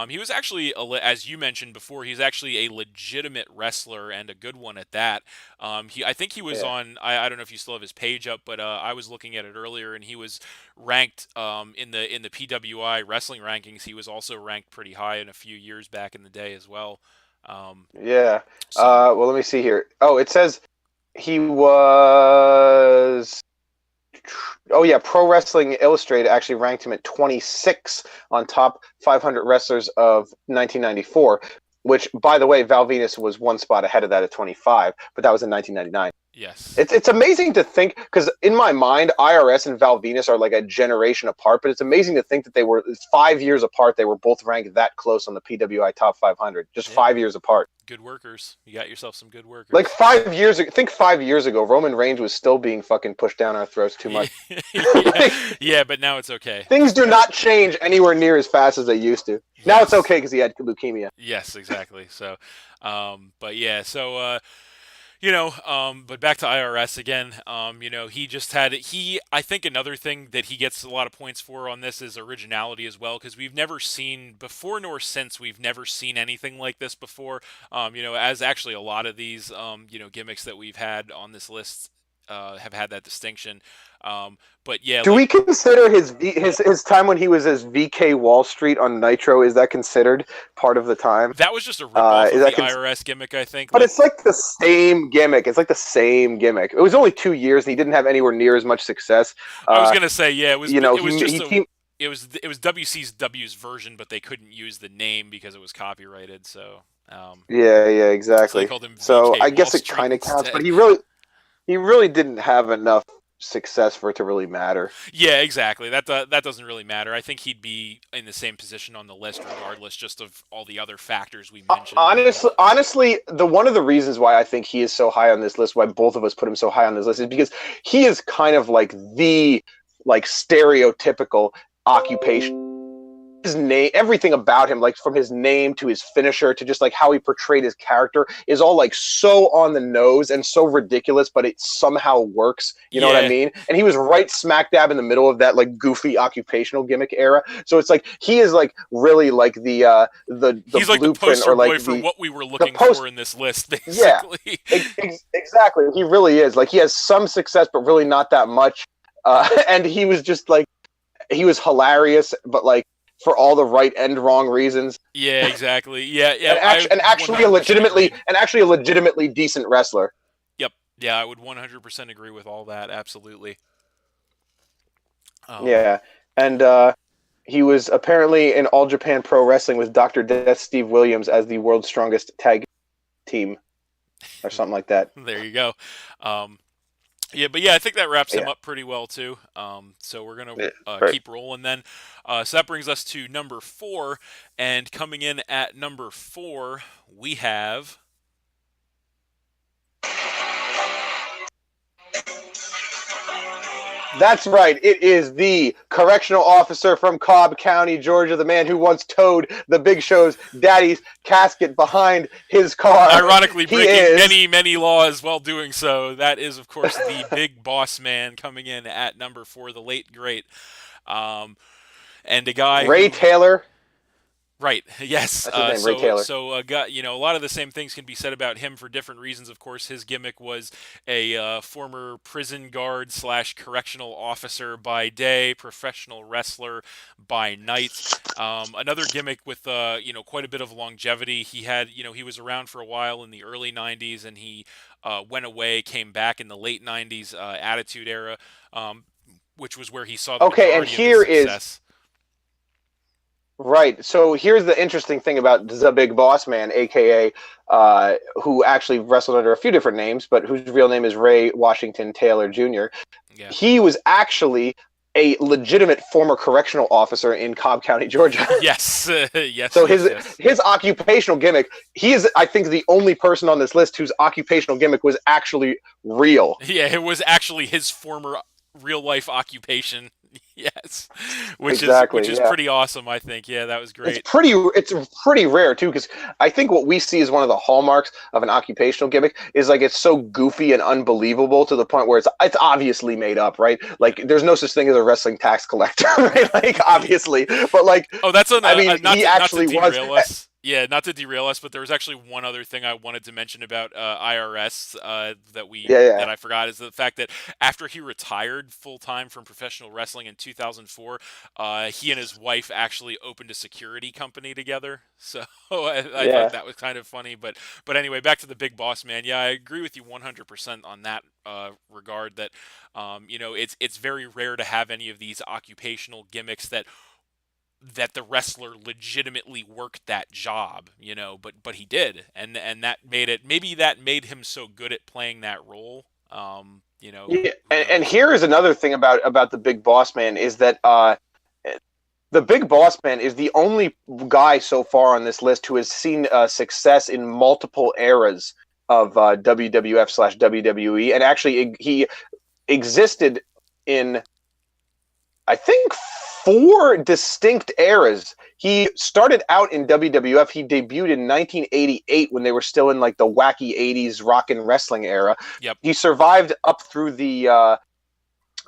He was actually, as you mentioned before, he's actually a legitimate wrestler and a good one at that. I think he was yeah. on. I don't know if you still have his page up, but I was looking at it earlier, and he was ranked in the PWI wrestling rankings. He was also ranked pretty high in a few years back in the day as well. Um, Yeah. so Well, let me see here. Oh, it says he was. Oh yeah, Pro Wrestling Illustrated actually ranked him at 26 on top 500 wrestlers of 1994. Which, by the way, Val Venus was one spot ahead of that at 25, but that was in 1999. yes, It's amazing to think because in my mind, IRS and Val Venus are like a generation apart. But it's amazing to think that they were 5 years apart. They were both ranked that close on the PWI Top 500, just yeah, 5 years apart. good workers. You got yourself some good Like workers. 5 years ago, think 5 years ago, Roman Reigns was still being fucking pushed down our throats too much. Yeah, Like, yeah, but now it's okay. things do not change anywhere near as fast as they used to. Now it's Yes, okay because he had leukemia. yes, exactly. So, but yeah, so but back to IRS again. He just had I think another thing that he gets a lot of points for on this is originality as well, because we've never seen before nor since we've never seen anything like this before. As actually a lot of these gimmicks that we've had on this list have had that distinction. But yeah, Do like we consider his time when he was as VK Wall Street on Nitro? Is that considered part of the time? that was just a ripoff Is of that the IRS gimmick, I think. But Like it's like the same gimmick. It's like the same gimmick. It was only 2 years, and he didn't have anywhere near as much success. I was gonna say, yeah, it was just he teamed. it was WCW's version, but they couldn't use the name because it was copyrighted. Yeah, So they exactly. called him So VK I Wall guess it Street kind of counts, but instead. he really didn't have enough success for it to really matter. Yeah, exactly. That doesn't really matter. I think he'd be in the same position on the list regardless, just of all the other factors we mentioned. Honestly, the one of the reasons why I think he is so high on this list, why both of us put him so high on this list, is because he is kind of like the stereotypical occupation. His name, everything about him, like from his name to his finisher to just like how he portrayed his character, is all like so on the nose and so ridiculous, but it somehow works. You know what I Yeah, mean? And he was right smack dab in the middle of that like goofy occupational gimmick era. So it's like he is like really like the he's like the blueprint, poster or like boy for what we were the looking post. for in this list, Yeah, basically. exactly. He really is. Like he has some success, but really not that much. And he was just like he was hilarious, but like for all the right and wrong reasons. Yeah, exactly. Yeah, yeah. And, I actually 100% agree. a legitimately decent wrestler. Yep. Yeah, I would 100% agree with all that. Absolutely. Um, Yeah, and he was apparently in All Japan Pro Wrestling with Dr. Death Steve Williams as the world's strongest tag team, or something like that. there you go. Um, yeah, but yeah, I think that wraps him Yeah, up pretty well too. So we're gonna yeah, right. keep rolling then. So that brings us to number 4, and coming in at number 4, we have. That's right. It is the correctional officer from Cobb County, Georgia, the man who once towed the Big Show's daddy's casket behind his car. Ironically, He breaking is. many laws while doing so. That is, of course, the Big Boss Man coming in at number 4, the late great, um, and a guy Ray who. Taylor. Right. Yes. That's his name, Ray Taylor. Got a lot of the same things can be said about him for different reasons. Of course, his gimmick was a former prison guard slash correctional officer by day, professional wrestler by night. Another gimmick with quite a bit of longevity. He had he was around for a while in the early '90s, and he went away, came back in the late '90s Attitude Era, which was where he saw the Okay, and majority of his here is success. right. So here's the interesting thing about the Big Boss Man, aka who actually wrestled under a few different names, but whose real name is Ray Washington Taylor Jr. Yeah. He was actually a legitimate former correctional officer in Cobb County, Georgia. Yes. Yes. So Yes. his occupational gimmick, he is, I think, the only person on this list whose occupational gimmick was actually real. Yeah, it was actually his former real life occupation. Yes, Exactly. which is Yeah. pretty awesome. I think. Yeah, that was great. It's pretty rare too, because I think what we see as one of the hallmarks of an occupational gimmick is like it's so goofy and unbelievable to the point where it's obviously made up, right? Like there's no such thing as a wrestling tax collector, right? Like obviously, but like Oh, that's I mean, he actually not to was. derail us. Yeah, not to derail us, but there was actually one other thing I wanted to mention about IRS Yeah, that I forgot is the fact that after he retired full time from professional wrestling in 2004, he and his wife actually opened a security company together. So I thought yeah, that was kind of funny. But anyway, back to the Big Boss Man. Yeah, I agree with you 100% on that regard. That it's very rare to have any of these occupational gimmicks that the wrestler legitimately worked that job, but he did, and that made him so good at playing that role. yeah. Who And knows? here is another thing about the Big Boss Man is that the Big Boss Man is the only guy so far on this list who has seen success in multiple eras of WWF/WWE, and actually he existed in, I think, 4 distinct eras. He started out in WWF. He debuted in 1988 when they were still in like the wacky 80s rock and wrestling era. Yep. He survived up through the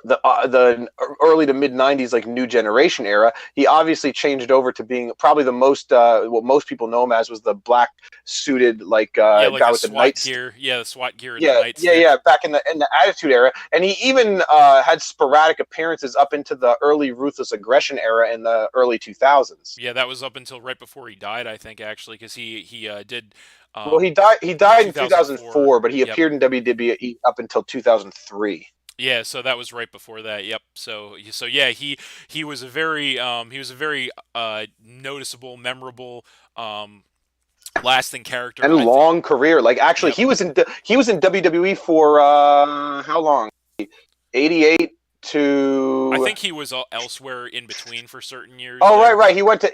the early to mid 90s like New Generation era, he obviously changed over to being probably the most what most people know him as was the black suited like Yeah, like guy the with the SWAT nightstick. gear. Yeah, the SWAT gear and the Yeah, nightstick. back in the Attitude Era, and he even had sporadic appearances up into the early Ruthless Aggression era in the early 2000s. Yeah, that was up until right before he died, I think, actually, because he did Well, um he died in 2004. 2004, but he Yep. appeared in WWE up until 2003. Yeah, so that was right before that. Yep. So yeah, he was a very noticeable, memorable, lasting character. And long career. Like actually, Yep. he was in WWE for how long? 88 I to. think he was elsewhere in between for certain years Oh there. right. He went to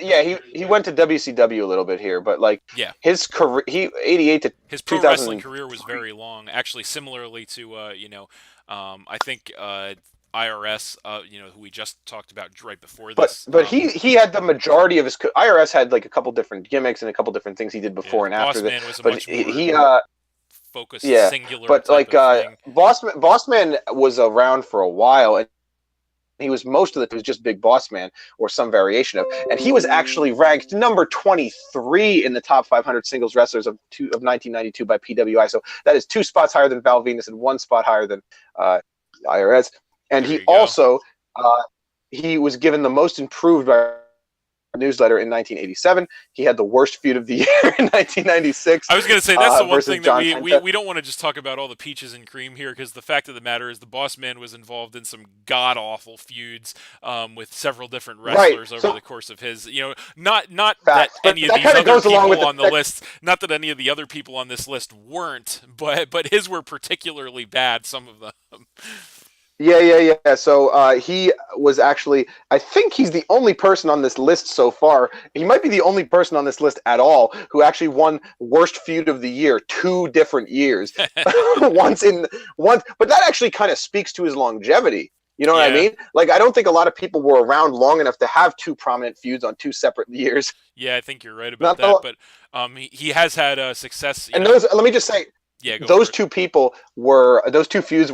he went to WCW a little bit here, but like Yeah. his career, he 88 to His pro wrestling 2000. career was very long. Actually, similarly to I think IRS, who we just talked about right before this. But he had the majority of his IRS had like a couple different gimmicks and a couple different things he did Yeah, before and Boss after that. Man was a But much more he focused, yeah, singular but type like of thing. Boss Man was around for a while, and he was most of it was just Big Boss Man or some variation of, and he was actually ranked number 23 in the top 500 singles wrestlers of 1992 by PWI. So that is 2 spots higher than Val Venus and 1 spot higher than IRS. And There he you go. also he was given the most improved by newsletter in 1987. He had the worst feud of the year in 1996. I was going to say that's the one versus thing that John we Tenta. don't want to just talk about all the peaches and cream here, because the fact of the matter is the Boss Man was involved in some god awful feuds with several different wrestlers over the course of his, not Facts, that any of that these kind of other goes along with people on the list, not that any of the other people on this list weren't, but his were particularly bad. Some of them. Yeah. So he was actually, I think he's the only person on this list so far. He might be the only person on this list at all who actually won worst feud of the year 2 different years. once, but that actually kind of speaks to his longevity. You know what I mean? Like, I don't think a lot of people were around long enough to have 2 prominent feuds on 2 separate years. Yeah, I think you're right about that. But he has had success. And those, let me just say, yeah, those 2 feuds were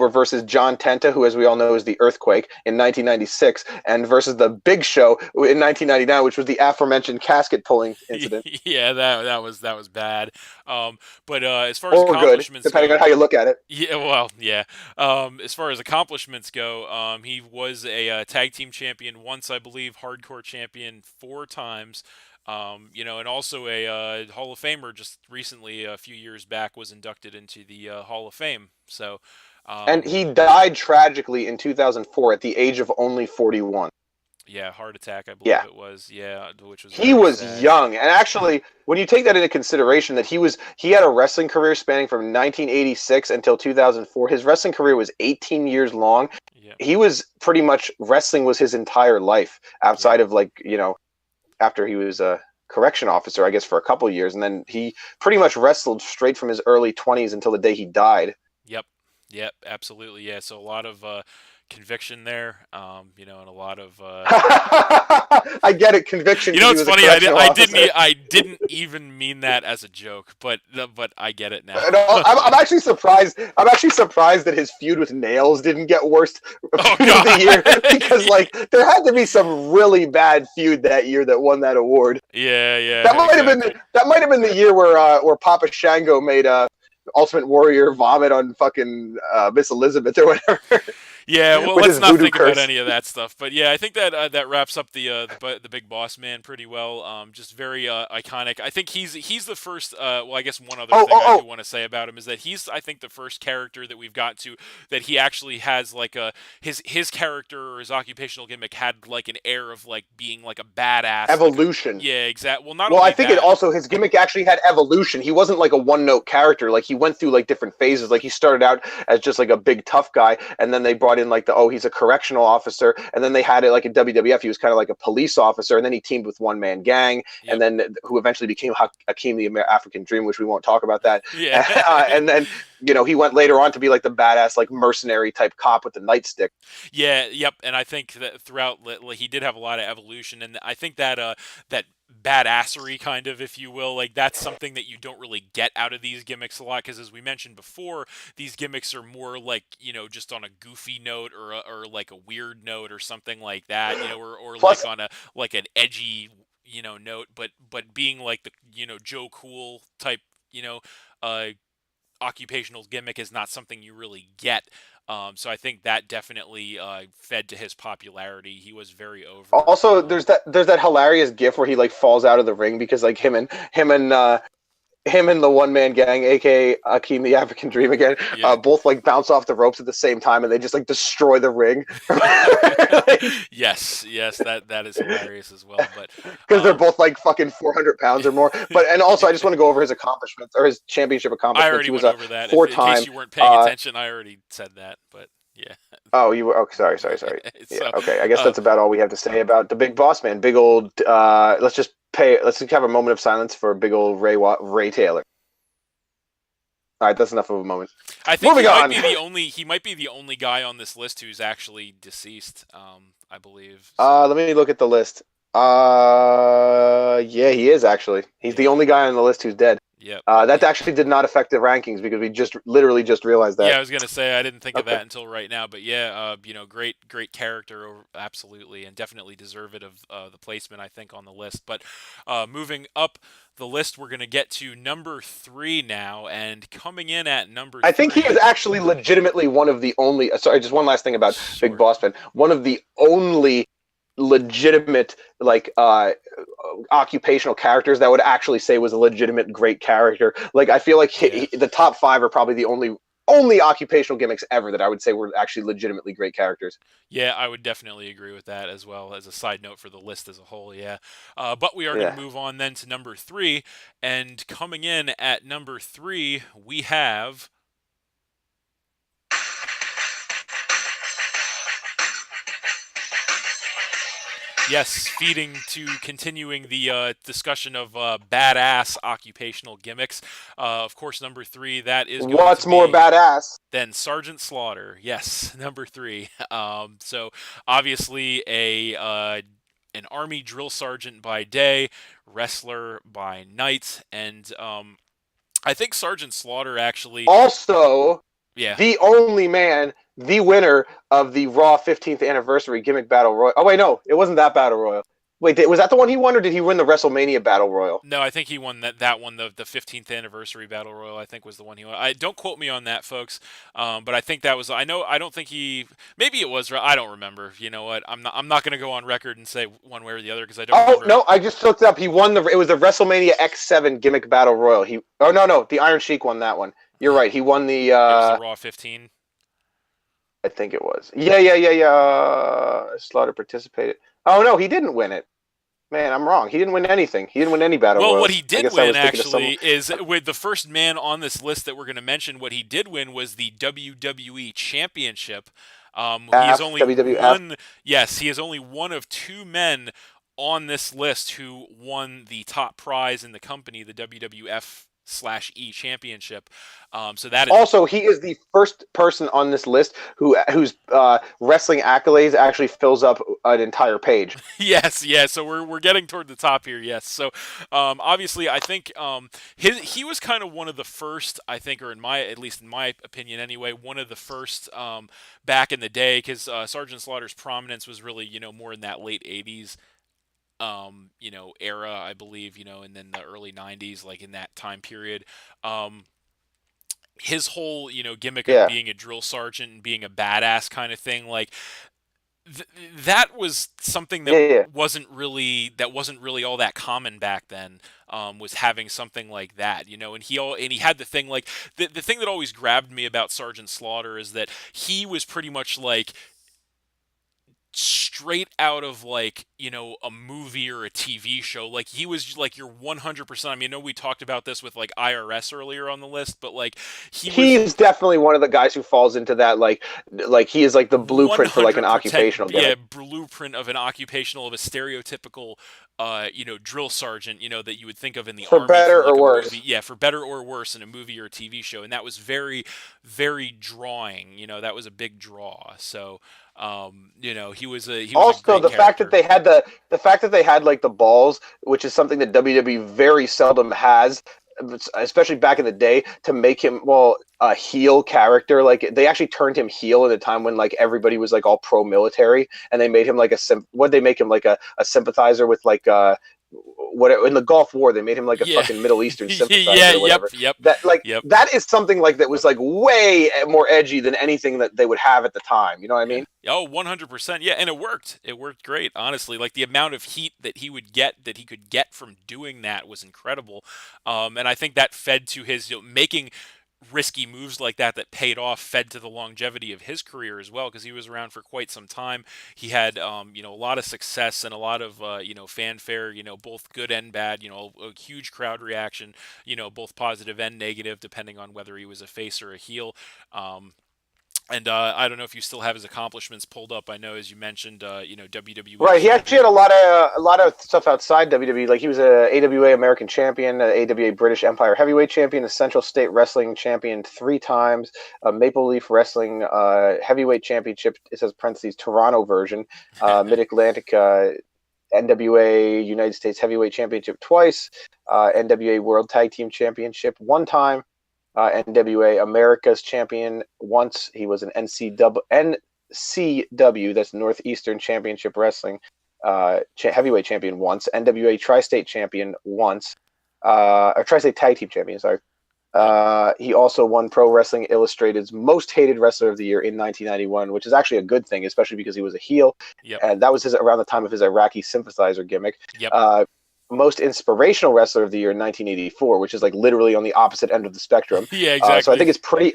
versus John Tenta, who, as we all know, is the Earthquake in 1996, and versus the Big Show in 1999, which was the aforementioned casket pulling incident. Yeah, that was bad. But as far as or accomplishments good, depending go, on how you look at it. Yeah, well, yeah. As far as accomplishments go, he was a tag team champion once, I believe, hardcore champion 4 times. And also a Hall of Famer. Just recently, a few years back, was inducted into the Hall of Fame. So, and he died tragically in 2004 at the age of only 41. Yeah, heart attack, I believe it was. Yeah, which was he was sad. young, and actually, when you take that into consideration, that he had a wrestling career spanning from 1986 until 2004. His wrestling career was 18 years long. Yeah. He was pretty much wrestling was his entire life outside of after he was a correction officer, I guess, for a couple of years, and then he pretty much wrestled straight from his early 20s until the day he died. Yep, absolutely, yeah. So a lot of conviction there, and a lot of. I get it, conviction. It's funny. I didn't even mean that as a joke, but I get it now. I'm actually surprised. I'm actually surprised that his feud with Nails didn't get worst feud of the year, because there had to be some really bad feud that year that won that award. Yeah. That might have been the year where Papa Shango made Ultimate Warrior vomit on fucking Miss Elizabeth or whatever. Yeah, well, let's not think about any of that stuff. But yeah, I think that that wraps up the Big Boss Man pretty well. Just very iconic. I think he's the first. Well, I guess one other thing I do want to say about him is that he's, I think, the first character that we've got to that he actually has his character or his occupational gimmick had like an air of like being like a badass evolution. Yeah, exactly. Well, I think it also, his gimmick actually had evolution. He wasn't like a one-note character. Like, he went through like different phases. Like, he started out as just like a big tough guy, and then they brought in like he's a correctional officer, and then they had it like in WWF he was kind of like a police officer, and then he teamed with One Man Gang, and then who eventually became Hakeem the African Dream, which we won't talk about that. Yeah. and then he went later on to be like the badass, like mercenary type cop with the nightstick. Yeah, yep, and I think that throughout he did have a lot of evolution, and I think that that badassery kind of, if you will, like that's something that you don't really get out of these gimmicks a lot, because as we mentioned before, these gimmicks are more like just on a goofy note or like a weird note or something like that, or like Plus, on a like an edgy note, but being like the Joe Cool type uh occupational gimmick is not something you really get. So I think that definitely fed to his popularity. He was very over. also there's that hilarious gif where he like falls out of the ring because like him and the one man gang, aka Akeem the African Dream again, Yeah. both like bounce off the ropes at the same time, and they just like destroy the ring. Like, Yes, yes, that is hilarious as well. But because they're both like fucking 400 pounds or more. But and also, I just want to go over his accomplishments or his championship I accomplishments. already He was went a over that. If in case four-time. you weren't paying attention, I already said that. But yeah. Oh, you were. Oh, sorry. Yeah. So, Okay. I guess uh, that's about all we have to say about the big boss man. Big old. Let's just have a moment of silence for big old Ray Taylor. All right, that's enough of a moment. I think Moving on. he might be the only guy on this list who's actually deceased. I believe. So Let me look at the list. Yeah, he is actually. He's the yeah, only guy on the list who's dead. yep. That actually did not affect the rankings because we just literally just realized Yeah, that. I was gonna say I didn't think of Okay. that until right now, but yeah, great character, absolutely, and definitely deserved of the placement I think on the list. But moving up the list, we're gonna get to number 3 now, and coming in at number I think he is 3. actually legitimately one of the only. Sorry, just one last thing about Big Sure. Boss Man. One of the only legitimate like occupational characters that would actually say was a legitimate great character. Like I feel like Yeah. the top five are probably the only occupational gimmicks ever that I would say were actually legitimately great characters. Yeah, I would definitely agree with that as well as a side note for the list as a whole. Yeah, but we are going to Yeah. move on then to number 3, and coming in at number 3, we have. Yes, feeding to continuing the discussion of badass occupational gimmicks. Of course, number 3, that is going to What's more be badass? then Sergeant Slaughter. Yes, number 3. So obviously an army drill sergeant by day, wrestler by night, and I think Sergeant Slaughter actually. Also, Yeah. the only man, the winner of the Raw 15th anniversary gimmick battle royal. Oh wait, no, it wasn't that battle royal. Wait, was that the one he won, or did he win the WrestleMania battle royal? No, I think he won that one. The 15th anniversary battle royal, I think, was the one he won. I don't quote me on that, folks. But I think that was. I know. I don't think he. Maybe it was. I don't remember. You know what? I'm not going to go on record and say one way or the other because I don't Oh remember. no, I just looked it up. He won the. It was the WrestleMania X7 gimmick battle royal. He. Oh no, the Iron Sheik won that one. You're right. He won the. It was the Raw 15. I think it was. Yeah. Slaughter participated. Oh no, he didn't win it. Man, I'm wrong. He didn't win anything. He didn't win any battle Well, what royals. he I did guess I win was thinking of someone. actually is with the first man on this list that we're going to mention. What he did win was the WWE Championship. He is only WWF. one. Yes, he is only one of 2 men on this list who won the top prize in the company, the WWF/E Championship. So that is. Also, he is the first person on this list whose wrestling accolades actually fills up an entire page. Yes, yeah. So we're getting toward the top here. Yes. So obviously, I think he was kind of one of the first. I think, or at least in my opinion, anyway, one of the first back in the day, because Sergeant Slaughter's prominence was really more in that late '80s. Era, I believe, and then the early '90s, like in that time period. His whole, gimmick of Yeah, being a drill sergeant and being a badass kind of thing, like that was something yeah, yeah. that wasn't really all that common back then. Was having something like that, and he had the thing like the thing that always grabbed me about Sergeant Slaughter is that he was pretty much like straight out of like a movie or a TV show. Like he was like your 100%. I mean, I know we talked about this with like IRS earlier on the list, but like he was He's definitely one of the guys who falls into that like he is like the blueprint for like an 100%, occupational yeah, gimmick. blueprint of an occupational, of a stereotypical drill sergeant, that you would think of in the For army for better like or a movie. worse. Yeah, for better or worse, in a movie or a TV show. And that was very, very drawing. That was a big draw. So he was a Also, great the fact that character. they had the fact that they had like the balls, which is something that WWE very seldom has, especially back in the day, to make him a heel character. Like they actually turned him heel at a time when like everybody was like all pro military, and they made him like what they make him like a sympathizer with like what in the Gulf War they made him like a Yeah. fucking Middle Eastern Yeah, sympathizer or yep, whatever. yep, That like yep. that is something like that was like way more edgy than anything that they would have at the time. You know what I Yeah. mean? Oh, 100%. Yeah, and it worked. It worked great, honestly. Like the amount of heat that he could get from doing that was incredible. And I think that fed to his making risky moves like that paid off, fed to the longevity of his career as well, because he was around for quite some time. He had a lot of success and a lot of fanfare, both good and bad, a huge crowd reaction, both positive and negative, depending on whether he was a face or a heel. And I don't know if you still have his accomplishments pulled up. I know, as you mentioned, WWE Right. He actually had champion. a lot of stuff outside WWE. Like he was a AWA American champion, a AWA British Empire Heavyweight champion, a Central State Wrestling champion 3 times, a Maple Leaf Wrestling Heavyweight Championship. It says parentheses Toronto version, Mid Atlantic NWA United States Heavyweight Championship twice, NWA World Tag Team Championship 1 time. NWA America's champion once. He was an NCW, that's Northeastern Championship Wrestling heavyweight champion once. NWA Tri-State champion once. Or Tri-State Tag Team champion, sorry. Yep. He also won Pro Wrestling Illustrated's Most Hated Wrestler of the Year in 1991, which is actually a good thing, especially because he was a heel. Yep. And that was around the time of his Iraqi sympathizer gimmick. Yep. Most Inspirational Wrestler of the Year in 1984, which is like literally on the opposite end of the spectrum. Yeah, exactly. So I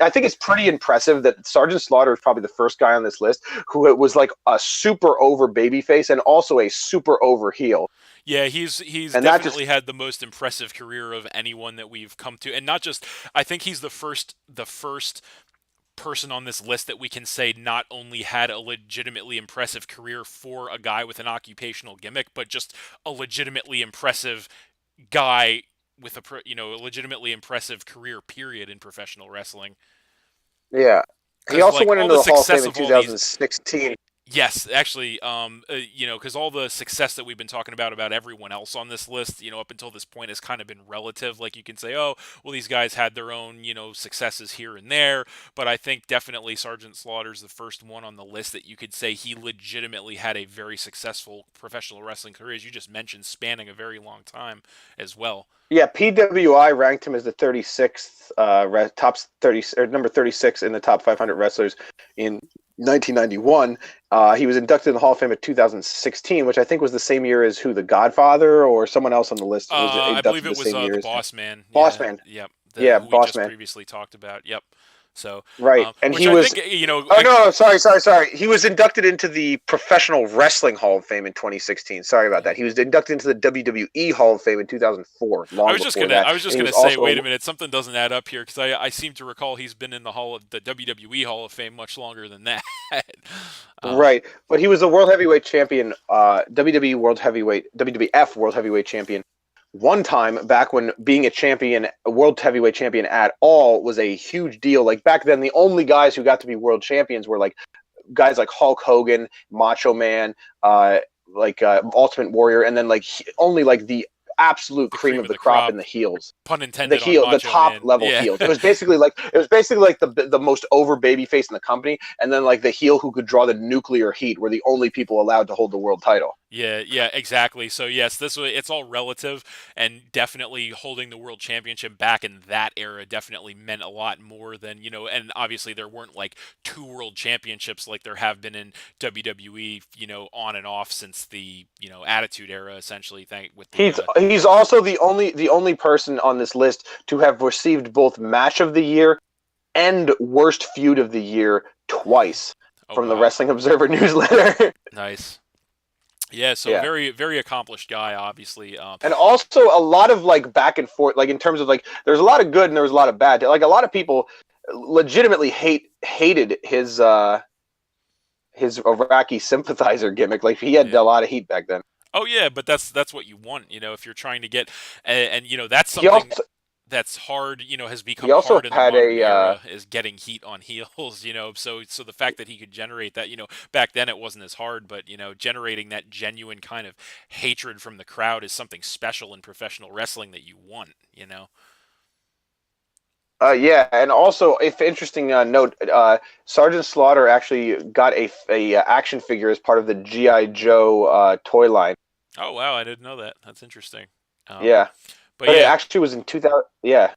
think it's pretty impressive that Sergeant Slaughter is probably the first guy on this list who was like a super over babyface and also a super over heel. Yeah, he's And definitely had the most impressive career of anyone that we've come to, and not just. I think he's the first person on this list that we can say not only had a legitimately impressive career for a guy with an occupational gimmick, but just a legitimately impressive guy with a legitimately impressive career period in professional wrestling. yeah, he Because also like went all into the the Hall of Fame success in of all these. 2016. Yes, actually, because all the success that we've been talking about everyone else on this list, up until this point has kind of been relative. Like you can say, oh, well, these guys had their own, successes here and there, but I think definitely Sergeant Slaughter's the first one on the list that you could say he legitimately had a very successful professional wrestling career, as you just mentioned, spanning a very long time as well. Yeah, PWI ranked him as the 36th top 30 or number 36 in the top 500 wrestlers in 1991. He was inducted in the Hall of Fame in 2016, which I think was the same year as The Godfather or someone else on the list was I believe inducted it the was same year the as Boss Man. Boss Yeah, Man. yep. Yeah, Who we Boss just Man. previously talked about. Yep. So, Right, and which he I was. think Oh no! Sorry. He was inducted into the Professional Wrestling Hall of Fame in 2016. Sorry about that. He was inducted into the WWE Hall of Fame in 2004. Long before that, I was just and he gonna was say, also wait a minute, something doesn't add up here because I seem to recall he's been in the WWE Hall of Fame much longer than that. um, right. But he was a World Heavyweight Champion, WWE World Heavyweight, WWF World Heavyweight Champion 1 time back when being a world heavyweight champion at all was a huge deal. Like back then, the only guys who got to be world champions were like guys like Hulk Hogan, Macho Man, Ultimate Warrior, and then only like the absolute the cream cream of of the the crop crop, in the heels. pun intended on The Macho top Man. level Yeah. heels. It was basically like the most over baby face in the company, and then like the heel who could draw the nuclear heat were the only people allowed to hold the world title. Yeah, exactly. So yes, it's all relative, and definitely holding the world championship back in that era definitely meant a lot more than and obviously there weren't like 2 world championships like there have been in WWE, on and off since the Attitude Era, essentially. Thank with the He's also the only person on this list to have received both Match of the Year and Worst Feud of the Year twice oh from the wow. Wrestling Observer newsletter. Nice. Yeah, so Yeah. very, very accomplished guy, obviously. And also a lot of like back and forth, like in terms of like, there's a lot of good and there was a lot of bad. Like a lot of people legitimately hated his Iraqi sympathizer gimmick. Like he had Yeah. a lot of heat back then. Oh yeah, but that's what you want, if you're trying to get, and that's He something also that's hard, has he become also hard in the had modern a era is getting heat on heels, so the fact that he could generate that, back then it wasn't as hard, but generating that genuine kind of hatred from the crowd is something special in professional wrestling that you want. yeah, and also, if interesting note, Sergeant Slaughter actually got a action figure as part of the GI Joe toy line. Oh wow, I didn't know that. That's interesting. Um, Yeah, but but it yeah, actually was in 2000. Yeah,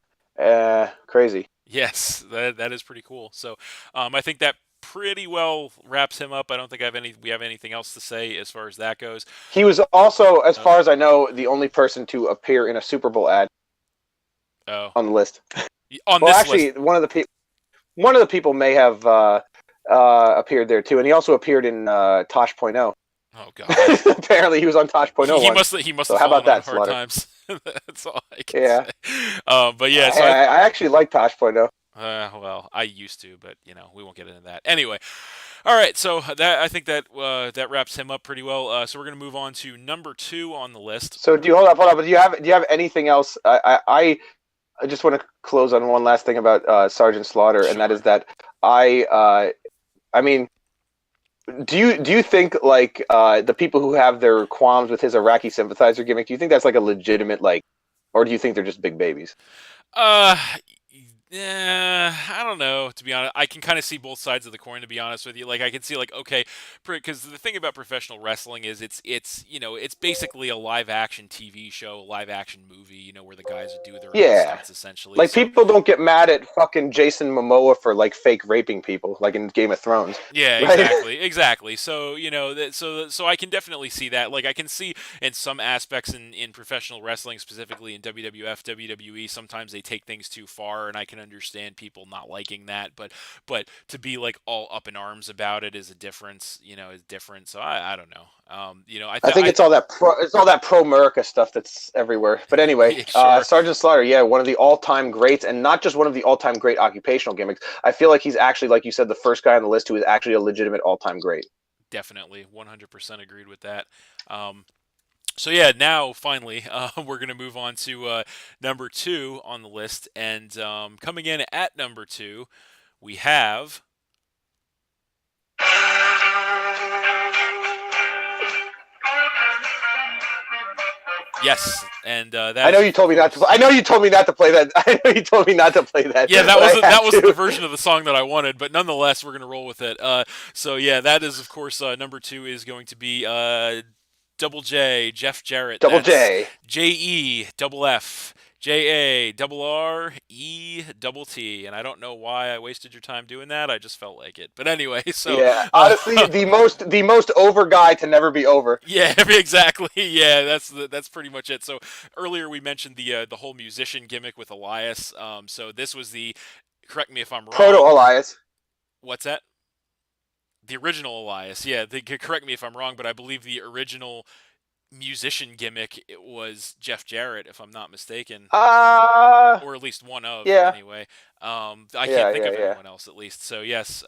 crazy. yes, that is pretty cool. So, I think that pretty well wraps him up. I don't think we have anything else to say as far as that goes. He was also, as Oh, far as I know, the only person to appear in a Super Bowl ad oh, on the list. on Well, this list. actually, one of the people may have appeared there too, and he also appeared in Tosh Point oh. Oh God. Apparently, he was on Tosh Point He, oh he once. must he must So have how about fallen on that, hard Slaughter? times. That's all I can Yeah, say. But yeah, I, so I actually like Tosh Point oh. well, I used to, but we won't get into that. Anyway, all right. So that I think that wraps him up pretty well. So we're gonna move on to number 2 on the list. So do you hold up? But do you have anything else? I just want to close on one last thing about Sergeant Slaughter, and that is Sure. that I mean, do you think like the people who have their qualms with his Iraqi sympathizer gimmick, do you think that's like a legitimate like, or do you think they're just big babies? Uh, yeah, I don't know. To be honest, I can kind of see both sides of the coin. To be honest with you, like I can see like okay, because the thing about professional wrestling is it's basically a live action TV show, live action movie. Where the guys do their own Yeah. stunts essentially. Like So people don't get mad at fucking Jason Momoa for like fake raping people, like in Game of Thrones, yeah, right? exactly. So so I can definitely see that. Like I can see in some aspects in professional wrestling, specifically in WWF, WWE, sometimes they take things too far, and I can understand people not liking that. But to be like all up in arms about it is a difference. Is different. So I don't know. I think it's all that pro America stuff that's everywhere. But anyway, yeah, sure. Sergeant Slaughter, yeah, one of the all time greats, and not just one of the all time great occupational gimmicks. I feel like he's actually, like you said, the first guy on the list who is actually a legitimate all time great. Definitely, 100% agreed with that. Um, So yeah, now finally, we're gonna move on to number 2 on the list, and coming in at number 2, we have yes, and I that know is you of told me not to. course I know you told me not to play that. I know you told me not to play that, yeah, but I that had wasn't the to. version of the song that I wanted, but nonetheless, we're gonna roll with it. So yeah, that is of course number 2 is going to be Double J, Jeff Jarrett. Double That's J. JEFF JARRET, and I don't know why I wasted your time doing that. I just felt like it. But anyway, so Yeah, honestly, the most over guy to never be over. yeah, exactly. Yeah, that's pretty much it. So earlier we mentioned the whole musician gimmick with Elias. So this was the correct me if I'm Proto wrong. Elias. What's that? The original Elias. Yeah, correct me if I'm wrong, but I believe the original musician gimmick it was Jeff Jarrett, if I'm not mistaken, Uh or at least one of yeah, anyway. I can't yeah, think yeah, of yeah. anyone else at least. So yes,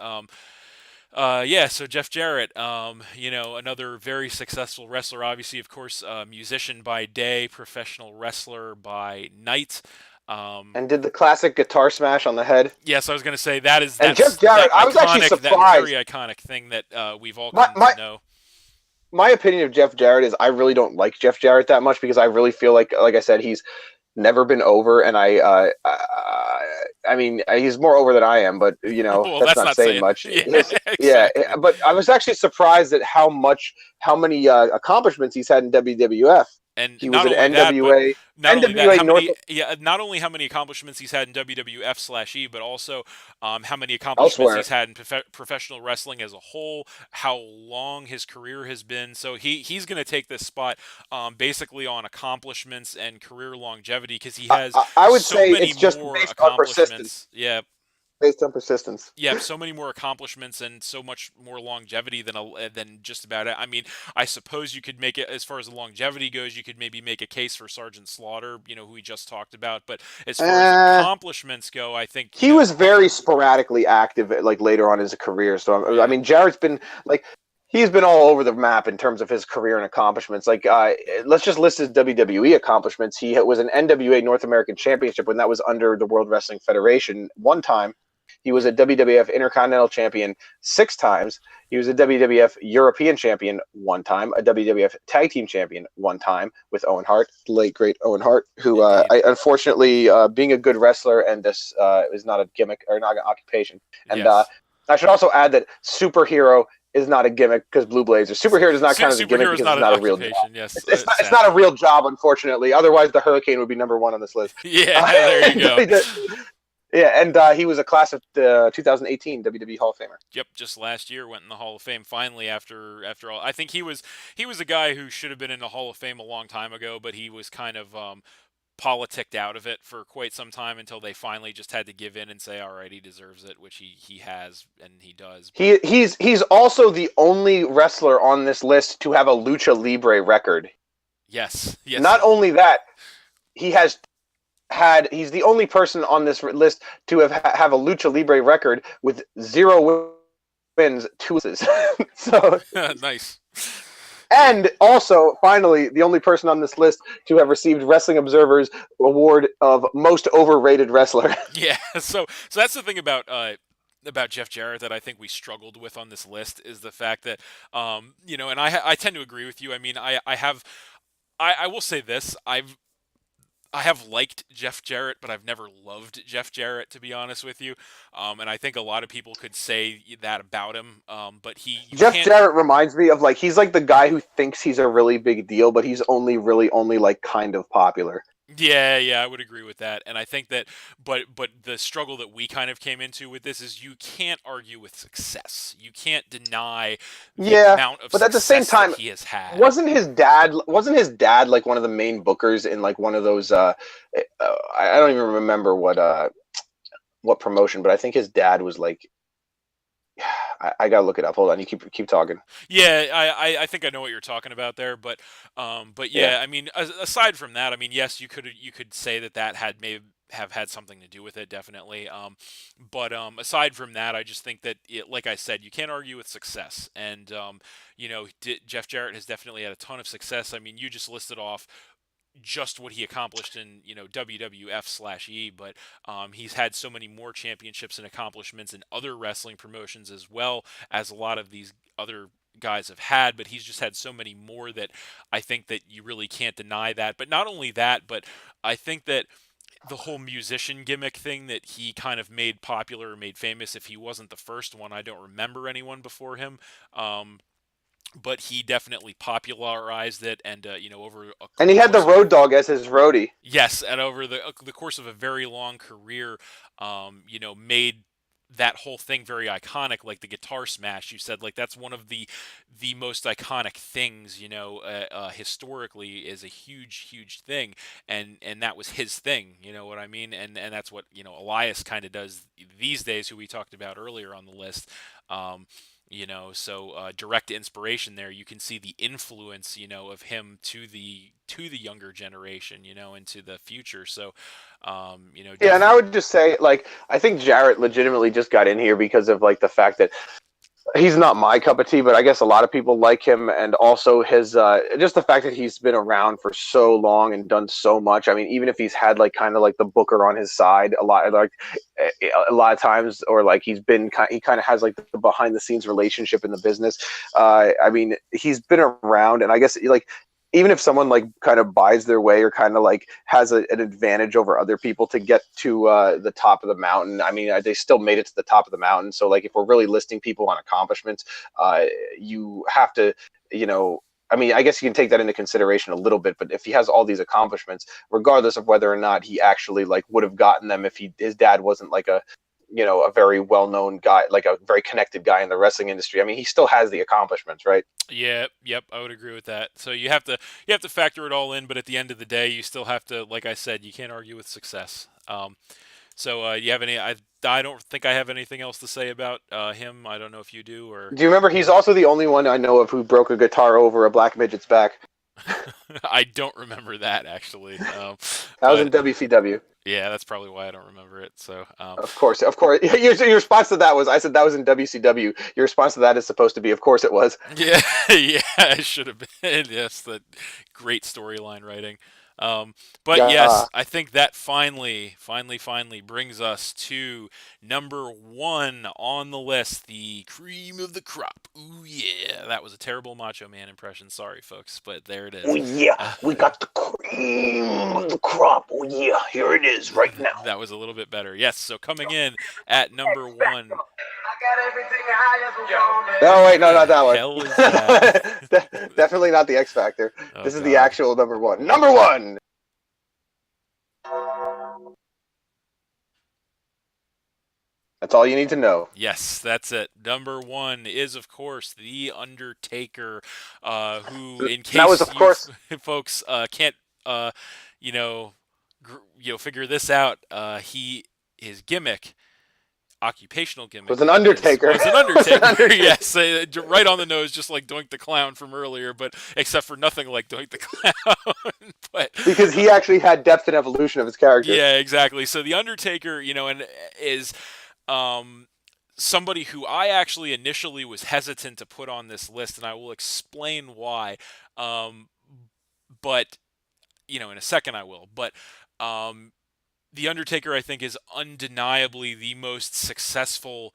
yeah. So Jeff Jarrett, another very successful wrestler. Obviously, of course, musician by day, professional wrestler by night. Um, And did the classic guitar smash on the head. yes, I was gonna say that is And Jeff that's that Jarrett, I was actually iconic, that very surprised. iconic thing that we've all My come to my know. my opinion of Jeff Jarrett is I really don't like Jeff Jarrett that much because I really feel like I said, he's never been over, and I mean he's more over than I am, but Well, that's that's not not saying saying. much. Yeah, Yeah, exactly. but I was actually surprised at how many accomplishments he's had in WWF. And He was not at only that, but NWA, not only that, NWA how North many not only how many accomplishments he's had in WWF/E, but also how many accomplishments elsewhere. he's had in professional wrestling as a whole, how long his career has been. So he's going to take this spot basically on accomplishments and career longevity because he has I would so say many it's just more based on persistence. accomplishments. Yeah, based on persistence. Yeah, so many more accomplishments and so much more longevity than just about it. I mean, I suppose you could make it as far as the longevity goes. You could maybe make a case for Sergeant Slaughter, who we just talked about. But as far as Uh, accomplishments go, I think he was very sporadically active like later on in his career. So I yeah, mean, Jarrett's been like he's been all over the map in terms of his career and accomplishments. Like, let's just list his WWE accomplishments. He was an NWA North American Championship when that was under the World Wrestling Federation one time. He was a WWF Intercontinental Champion 6 times. He was a WWF European Champion one time, a WWF Tag Team Champion one time with Owen Hart, late great Owen Hart, who indeed, unfortunately, being a good wrestler and this is not a gimmick or not an occupation. And yes. I should also add that superhero is not a gimmick because Blue Blazer. Superhero does not count as a gimmick Superhero is because not it's an not a real job. occupation. Yes, It's not a sadly. real job, unfortunately. Otherwise, the Hurricane would be number one on this list. Yeah, there you go. Yeah, and he was a class of 2018 WWE Hall of Famer. Yep, just last year went in the Hall of Fame finally after all. I think he was a guy who should have been in the Hall of Fame a long time ago, but he was kind of politicked out of it for quite some time until they finally just had to give in and say, all right, he deserves it, which he has and he does. But He's also the only wrestler on this list to have a lucha libre record. yes, yes, Not only that, he has he's the only person on this list to have a lucha libre record with 0 wins, 2 losses. So, nice. Yeah. and also finally the only person on this list to have received Wrestling Observer's award of most overrated wrestler. Yeah, so that's the thing about Jeff Jarrett that I think we struggled with on this list is the fact that and I tend to agree with you. I mean, I will say this. I have liked Jeff Jarrett, but I've never loved Jeff Jarrett, to be honest with you. And I think a lot of people could say that about him. But you Jeff can't. Jarrett reminds me of like he's like the guy who thinks he's a really big deal, but he's only like kind of popular. Yeah, yeah, I would agree with that. And I think that, but the struggle that we kind of came into with this is you can't argue with success. You can't deny the Yeah, amount of but at the same success that time, he has had. wasn't his dad like one of the main bookers in like one of those I don't even remember what promotion, but I think his dad was like I gotta look it up. Hold on, you keep talking. Yeah, I think I know what you're talking about there, but Yeah. yeah, I mean, aside from that, I mean, yes, you could say that had may have had something to do with it, definitely. But aside from that, I just think that like I said, you can't argue with success, and Jeff Jarrett has definitely had a ton of success. I mean, you just listed off just what he accomplished in WWF/E, but he's had so many more championships and accomplishments in other wrestling promotions as well as a lot of these other guys have had. But he's just had so many more that I think that you really can't deny that. But not only that, but I think that the whole musician gimmick thing that he kind of made popular or made famous, if he wasn't the first one, I don't remember anyone before him. But he definitely popularized it, and over And the he had the course of Road Dogg as his roadie. yes, and over the course of a very long career, made that whole thing very iconic. Like the guitar smash, you said, like that's one of the most iconic things, historically is a huge thing, and that was his thing. You know what I mean? And that's what Elias kind of does these days, who we talked about earlier on the list. So direct inspiration there. You can see the influence, of him to the younger generation, into the future. So, Yeah, and definitely. I would just say, like, I think Jarrett legitimately just got in here because of like the fact that he's not my cup of tea, but I guess a lot of people like him, and also his just the fact that he's been around for so long and done so much. I mean, even if he's had like kind of like the booker on his side a lot of times, or like he kind of has like the behind the scenes relationship in the business. I mean, he's been around, and I guess like even if someone like kind of buys their way or kind of like has an advantage over other people to get to the top of the mountain, I mean, they still made it to the top of the mountain. So like if we're really listing people on accomplishments, you have to, I mean, I guess you can take that into consideration a little bit, but if he has all these accomplishments, regardless of whether or not he actually like would have gotten them if his dad wasn't like a very well-known guy, like a very connected guy in the wrestling industry. I mean, he still has the accomplishments, right? Yeah, yep, I would agree with that. So you have to factor it all in, but at the end of the day, you still have to, like I said, you can't argue with success. So you have any? I don't think I have anything else to say about him. I don't know if you do or. Do you remember he's also the only one I know of who broke a guitar over a black midget's back? I don't remember that actually. That was in But WCW. yeah, that's probably why I don't remember it. So, Of course, of course. Your response to that was, I said that was in WCW. Your response to that is supposed to be, of course it was. yeah, yeah, it should have been. Yes, the great storyline writing. Um, but Yeah. yes, I think that finally brings us to number one on the list, the cream of the crop. Ooh yeah, that was a terrible Macho Man impression. Sorry, folks, but there it Oh is. yeah, Uh, we got the cream of the crop. Oh yeah, here it is right now. that was a little bit better. Yes, so coming in at number one. Oh What wait, no, the not that one. hell is that? Definitely not the X Factor. Oh This is the God. actual number one. Number one. That's all you need to know. Yes, that's it. Number one is, of course, The Undertaker, who, in That was, case of you course, folks can't, you know, figure this out, his gimmick, occupational was gimmick, an that is, Undertaker. was an Was an Undertaker. Undertaker. Yes, right on the nose, just like Doink the Clown from earlier, but except for nothing like Doink the Clown. but Because he actually had depth and evolution of his character. yeah, exactly. So The Undertaker, and is um, somebody who I actually initially was hesitant to put on this list, and I will explain why. Um, but in a second I will. But um, the Undertaker, I think, is undeniably the most successful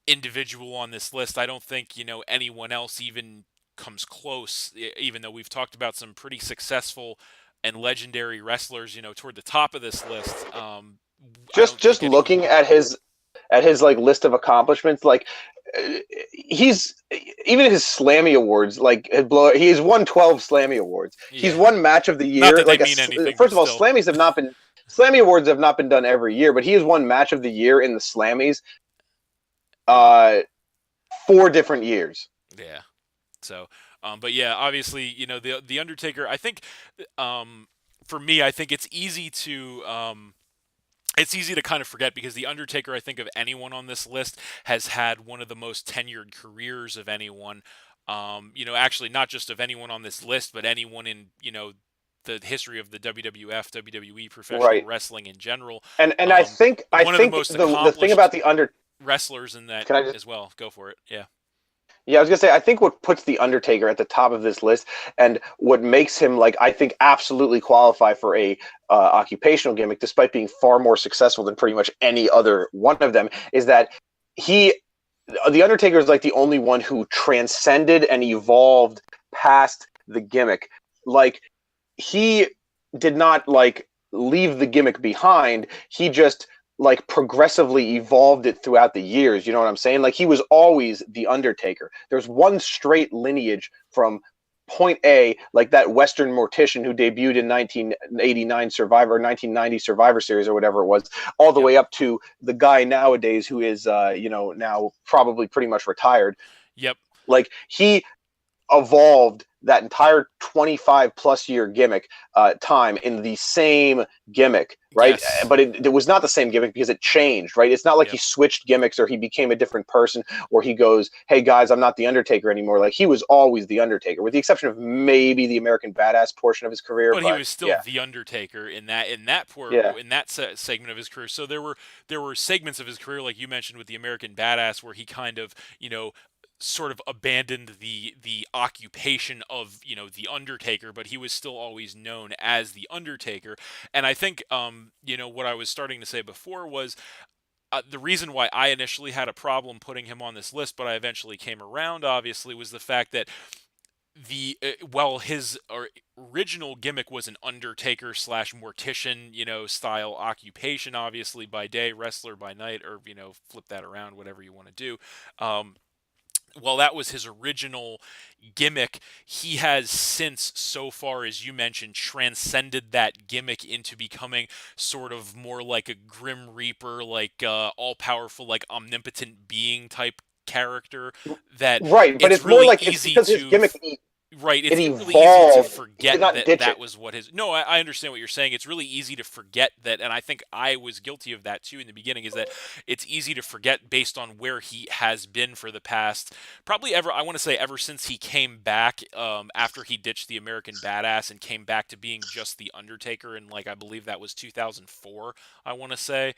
individual on this list. I don't think anyone else even comes close. Even though we've talked about some pretty successful and legendary wrestlers, toward the top of this list. I don't Just think anyone. looking at his like list of accomplishments, like he's even his Slammy awards, like he's won 12 Slammy awards. He's Yeah, won Match of the not Year. that they mean anything, but First of all, still. Slammy awards have not been done every year, but he has won Match of the Year in the Slammies Yeah, uh 4 different years. yeah. So, but yeah, obviously, the Undertaker. I think, for me, I think it's easy to kind of forget because the Undertaker, I think, of anyone on this list, has had one of the most tenured careers of anyone. Actually, not just of anyone on this list, but anyone in the history of the WWF, WWE, professional Right. wrestling in general. And Um, I one of the think most the thing about accomplished the under wrestlers in that can I just as well. Go for it. Yeah. Yeah, I was gonna say, I think what puts the Undertaker at the top of this list, and what makes him, like, I think, absolutely qualify for a occupational gimmick, despite being far more successful than pretty much any other one of them, is that he, the Undertaker, is like the only one who transcended and evolved past the gimmick. Like, he did not like leave the gimmick behind. He just like progressively evolved it throughout the years. You know what I'm saying? Like, he was always the Undertaker. There's one straight lineage from point A, like that Western mortician who debuted in 1989 Survivor, or 1990 Survivor Series, or whatever it was, all the Yep. way up to the guy nowadays who is, now probably pretty much retired. Yep. Like, he evolved that entire 25 plus year gimmick time in the same gimmick, right? Yes. But it was not the same gimmick because it changed, right? It's not like he Yep. switched gimmicks or he became a different person, or he goes, hey guys, I'm not the Undertaker anymore. Like, he was always the Undertaker, with the exception of maybe the American Badass portion of his career. But he But was still yeah, the Undertaker yeah, in that segment of his career. So there were segments of his career, like you mentioned, with the American Badass, where he kind of sort of abandoned the occupation of the Undertaker, but he was still always known as the Undertaker. And I think what I was starting to say before was, the reason why I initially had a problem putting him on this list, but I eventually came around, obviously, was the fact that his original gimmick was an Undertaker slash mortician, style occupation, obviously by day, wrestler by night, or flip that around, whatever you want to do. Um, well, that was his original gimmick. He has since, so far as you mentioned, transcended that gimmick into becoming sort of more like a Grim Reaper, like all-powerful, like omnipotent being type character. That right. But it's it's more really like it's easy because his to. gimmick. Right. It It's really easy to evolved. He did forget not that ditch that it. was what his. No, I understand what you're saying. It's really easy to forget that, and I think I was guilty of that too in the beginning. Is that it's easy to forget based on where he has been for the past, probably ever. I want to say ever since he came back, after he ditched the American Badass and came back to being just the Undertaker, and like I believe that was 2004. I want to say,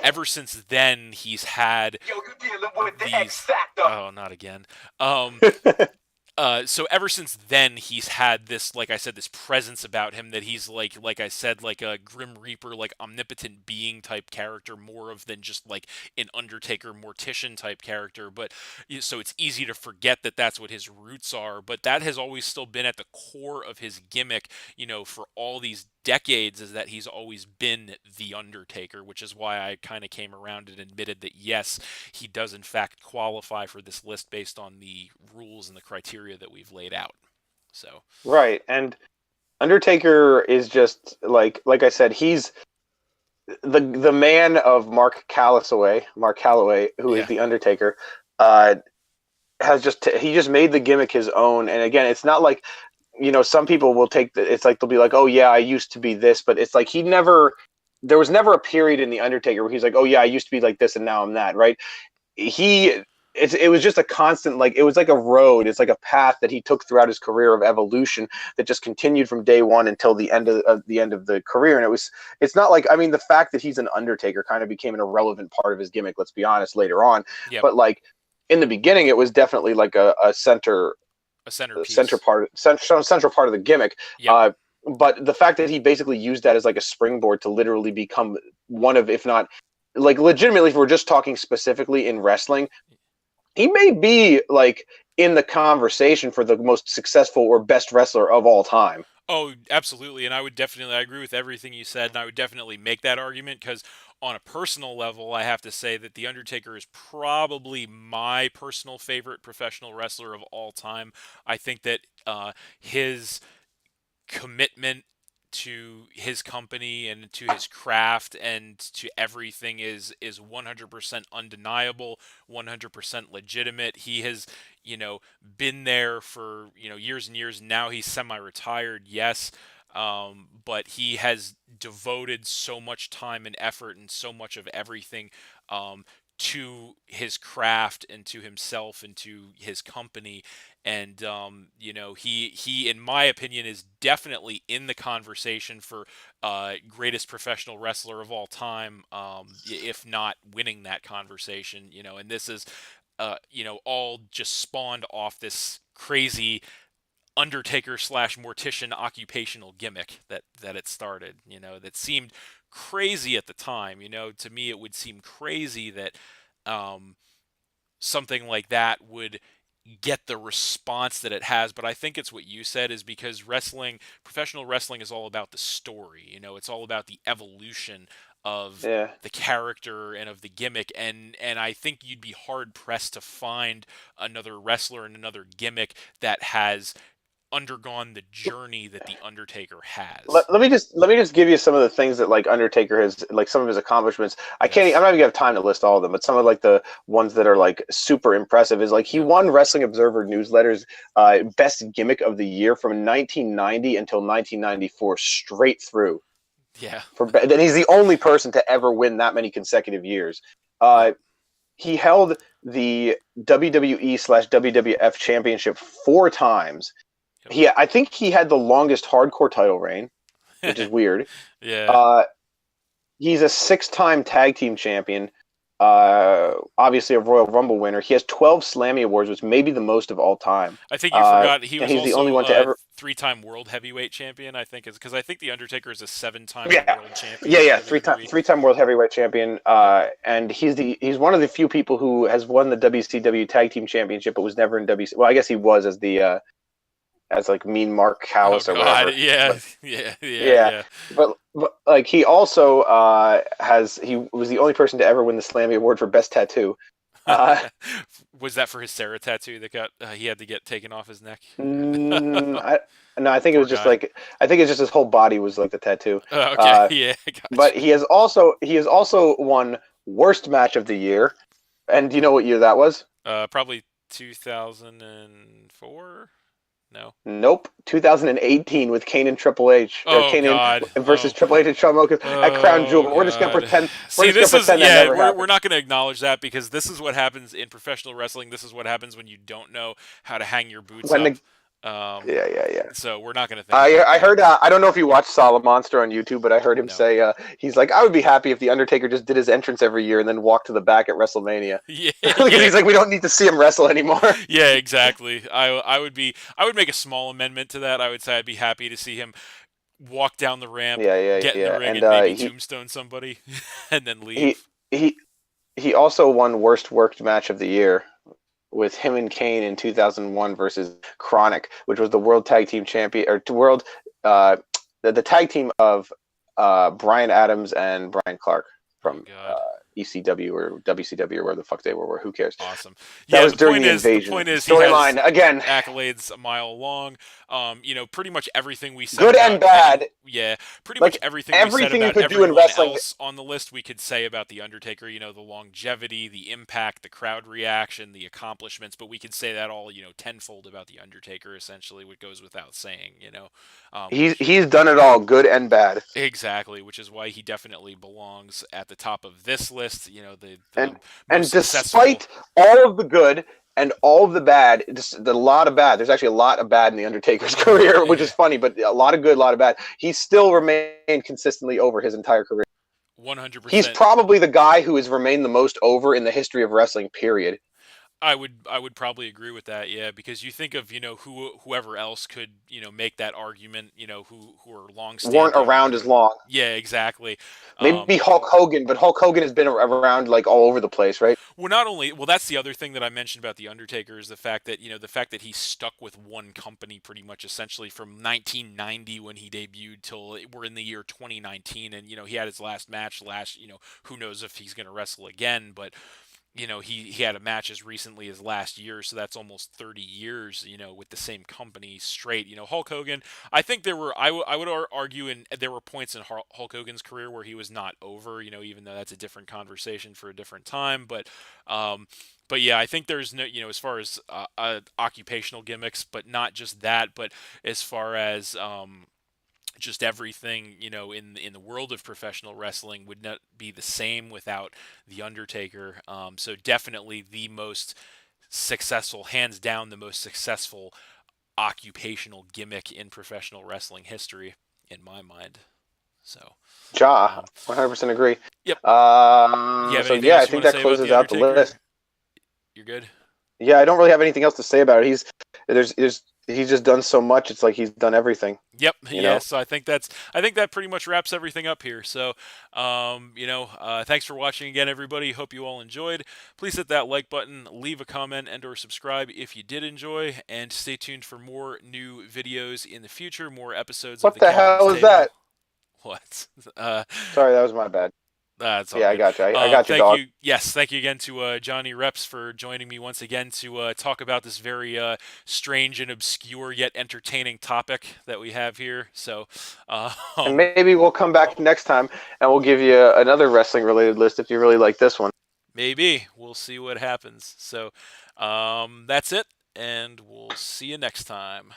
ever since then he's had Yo, you dealing with the X these. Factor. Oh, not again. Um, so ever since then, he's had this, like I said, this presence about him that he's like I said, like a Grim Reaper, like omnipotent being type character, more of than just like an Undertaker mortician type character. But so it's easy to forget that that's what his roots are. But that has always still been at the core of his gimmick, for all these decades, is that he's always been the Undertaker, which is why I kind of came around and admitted that yes, he does in fact qualify for this list based on the rules and the criteria that we've laid out. So Right, and Undertaker is just like I said, he's the man of Mark Calloway, who is yeah, the Undertaker. Uh, he just made the gimmick his own, and again, it's not like some people will take it's like they'll be like, oh yeah, I used to be this, but it's like there was never a period in the Undertaker where he's like, oh yeah, I used to be like this and now I'm that, right? he it was just a constant, like it was like a road, it's like a path that he took throughout his career of evolution that just continued from day one until the end of the career. And it's not like, I mean, the fact that he's an Undertaker kind of became an irrelevant part of his gimmick, let's be honest, later on. yep, But like in the beginning it was definitely like a a centerpiece. central part of the gimmick. Yep, But the fact that he basically used that as like a springboard to literally become one of, if not like legitimately, if we're just talking specifically in wrestling, he may be like in the conversation for the most successful or best wrestler of all time. oh, absolutely. And I agree with everything you said, and I would definitely make that argument because on a personal level, I have to say that The Undertaker is probably my personal favorite professional wrestler of all time. I think that his commitment to his company and to his craft and to everything is 100% undeniable, 100% legitimate. He has, been there for, years and years. Now he's semi-retired, yes. But he has devoted so much time and effort and so much of everything to his craft and to himself and to his company. And he in my opinion is definitely in the conversation for greatest professional wrestler of all time, if not winning that conversation. And this is all just spawned off this crazy Undertaker slash mortician occupational gimmick that it started. That seemed crazy at the time. To me it would seem crazy that um, something like that would get the response that it has. But I think it's what you said, is because professional wrestling is all about the story. It's all about the evolution of Yeah. the character and of the gimmick. And I think you'd be hard pressed to find another wrestler and another gimmick that has undergone the journey that the Undertaker has. Let me just give you some of the things that like Undertaker has, like some of his accomplishments. I'm Yes. not even gonna have time to list all of them, but some of like the ones that are like super impressive is like he Yep. won Wrestling Observer Newsletter's best gimmick of the year from 1990 until 1994 straight through. Yeah. Then he's the only person to ever win that many consecutive years. Yep. Uh, he held the WWE slash WWF championship 4 times. I think he had the longest hardcore title reign, which is Yep. weird. Yeah. Uh, he's a 6-time tag team champion. Obviously a Royal Rumble winner. He has 12 Slammy Awards, which may be the most of all time. I think you forgot he And was he's the only also one to a ever. three-time world heavyweight champion. I think is because I think the Undertaker is a seven-time Yeah, world champion in WWE. 3-time world heavyweight champion. Yep. And he's one of the few people who has won the WCW Tag Team Championship, but was never in WC. Well, I guess he was as the as like Mean Mark Oh Callis or God, whatever. yeah, But yeah, yeah, yeah, yeah. but like he also he was the only person to ever win the Slammy Award for best tattoo. Uh, Was that for his Sarah tattoo that got he had to get taken off his neck? mm, I, no, I think it Poor was just guy. like I think it's just his whole body was like the tattoo. Okay, Uh, yeah, but gotcha. he has also won worst match of the year, and do you know what year that was? Probably 2004. No. Nope. 2018 with Kane and Triple H, or Oh Kane God. versus Triple H and Shawn Michaels at Crown Jewel. Oh But we're just gonna God. pretend. We're See, just gonna this is pretend that yeah. never We're happened. not going to acknowledge that because this is what happens in professional wrestling. This is what happens when you don't know how to hang your boots When up. the yeah. So we're not going to think I about I that. heard I don't know if you watched Solid Monster on YouTube, but I heard him No. say he's like, I would be happy if the Undertaker just did his entrance every year and then walked to the back at WrestleMania Yeah. because Yeah. he's like, we don't need to see him wrestle anymore. Yeah. Exactly. I would make a small amendment to that. I would say I'd be happy to see him walk down the ramp, get in the ring, And and maybe tombstone somebody, and then he leave. he he also won worst worked match of the year with him and Kane in 2001 versus Chronic, which was the World Tag Team Champion or World uh, the tag team of Brian Adams and Brian Clark Oh from God. ECW or WCW or where the fuck they were. Who cares? Awesome. That Yeah, was during the invasion. the point is he has Storyline again, accolades a mile long. Pretty much everything we said good and about bad. yeah, pretty much Like everything we said everything you about could do in everyone wrestling. else on the list we could say about the Undertaker. The longevity, the impact, the crowd reaction, the accomplishments, but we could say that all tenfold about the Undertaker. Essentially, what goes without saying. Which He's done it all, good and bad. exactly, which is why he definitely belongs at the top of this list. The and most and successful. despite all of the good and all of the bad, just a lot of bad. There's actually a lot of bad in the Undertaker's career, which is funny, but a lot of good, a lot of bad. He's still remained consistently over his entire career. He's 100%. probably the guy who has remained the most over in the history of wrestling. Period. I would probably agree with that, yeah, because you think of whoever else could make that argument, who are Weren't long-standing, around as long. yeah, exactly. Maybe Hulk Hogan, but Hulk Hogan has been around like all over the place, right? Well, not only that's the other thing that I mentioned about the Undertaker is the fact that he stuck with one company pretty much essentially from 1990 when he debuted till we're in the year 2019, and he had his last match last. Who knows if he's going to wrestle again, but he had a match as recently as last year, so that's almost 30 years, with the same company straight. Hulk Hogan, I think I would argue, and there were points in Hulk Hogan's career where he was not over, even though that's a different conversation for a different time. But yeah, I think there's no, as far as occupational gimmicks, but not just that, but as far as just everything in the world of professional wrestling would not be the same without the Undertaker. So definitely the most successful, hands down, the most successful occupational gimmick in professional wrestling history, in my mind. So, Ja, um, 100% agree. yep. You have So anything yeah, I else you think want to that say about closes the out the Undertaker? list. You're good. Yeah, I don't really have anything else to say about it. He's just done so much. It's like he's done everything. Yep. You Yeah. know. So I think that pretty much wraps everything up here. So, thanks for watching again, everybody. Hope you all enjoyed. Please hit that like button, leave a comment, and/or subscribe if you did enjoy, and stay tuned for more new videos in the future, more episodes of What the the Captain's hell is that? Table. What? Sorry, that was my bad. That's all Yeah, I good. got you. I got you, Thank dog. you. Yes, thank you again to Jonny Reps for joining me once again to talk about this very strange and obscure yet entertaining topic that we have here. So, And um, maybe we'll come back next time and we'll give you another wrestling related list if you really like this one. maybe we'll see what happens. So, that's it, and we'll see you next time.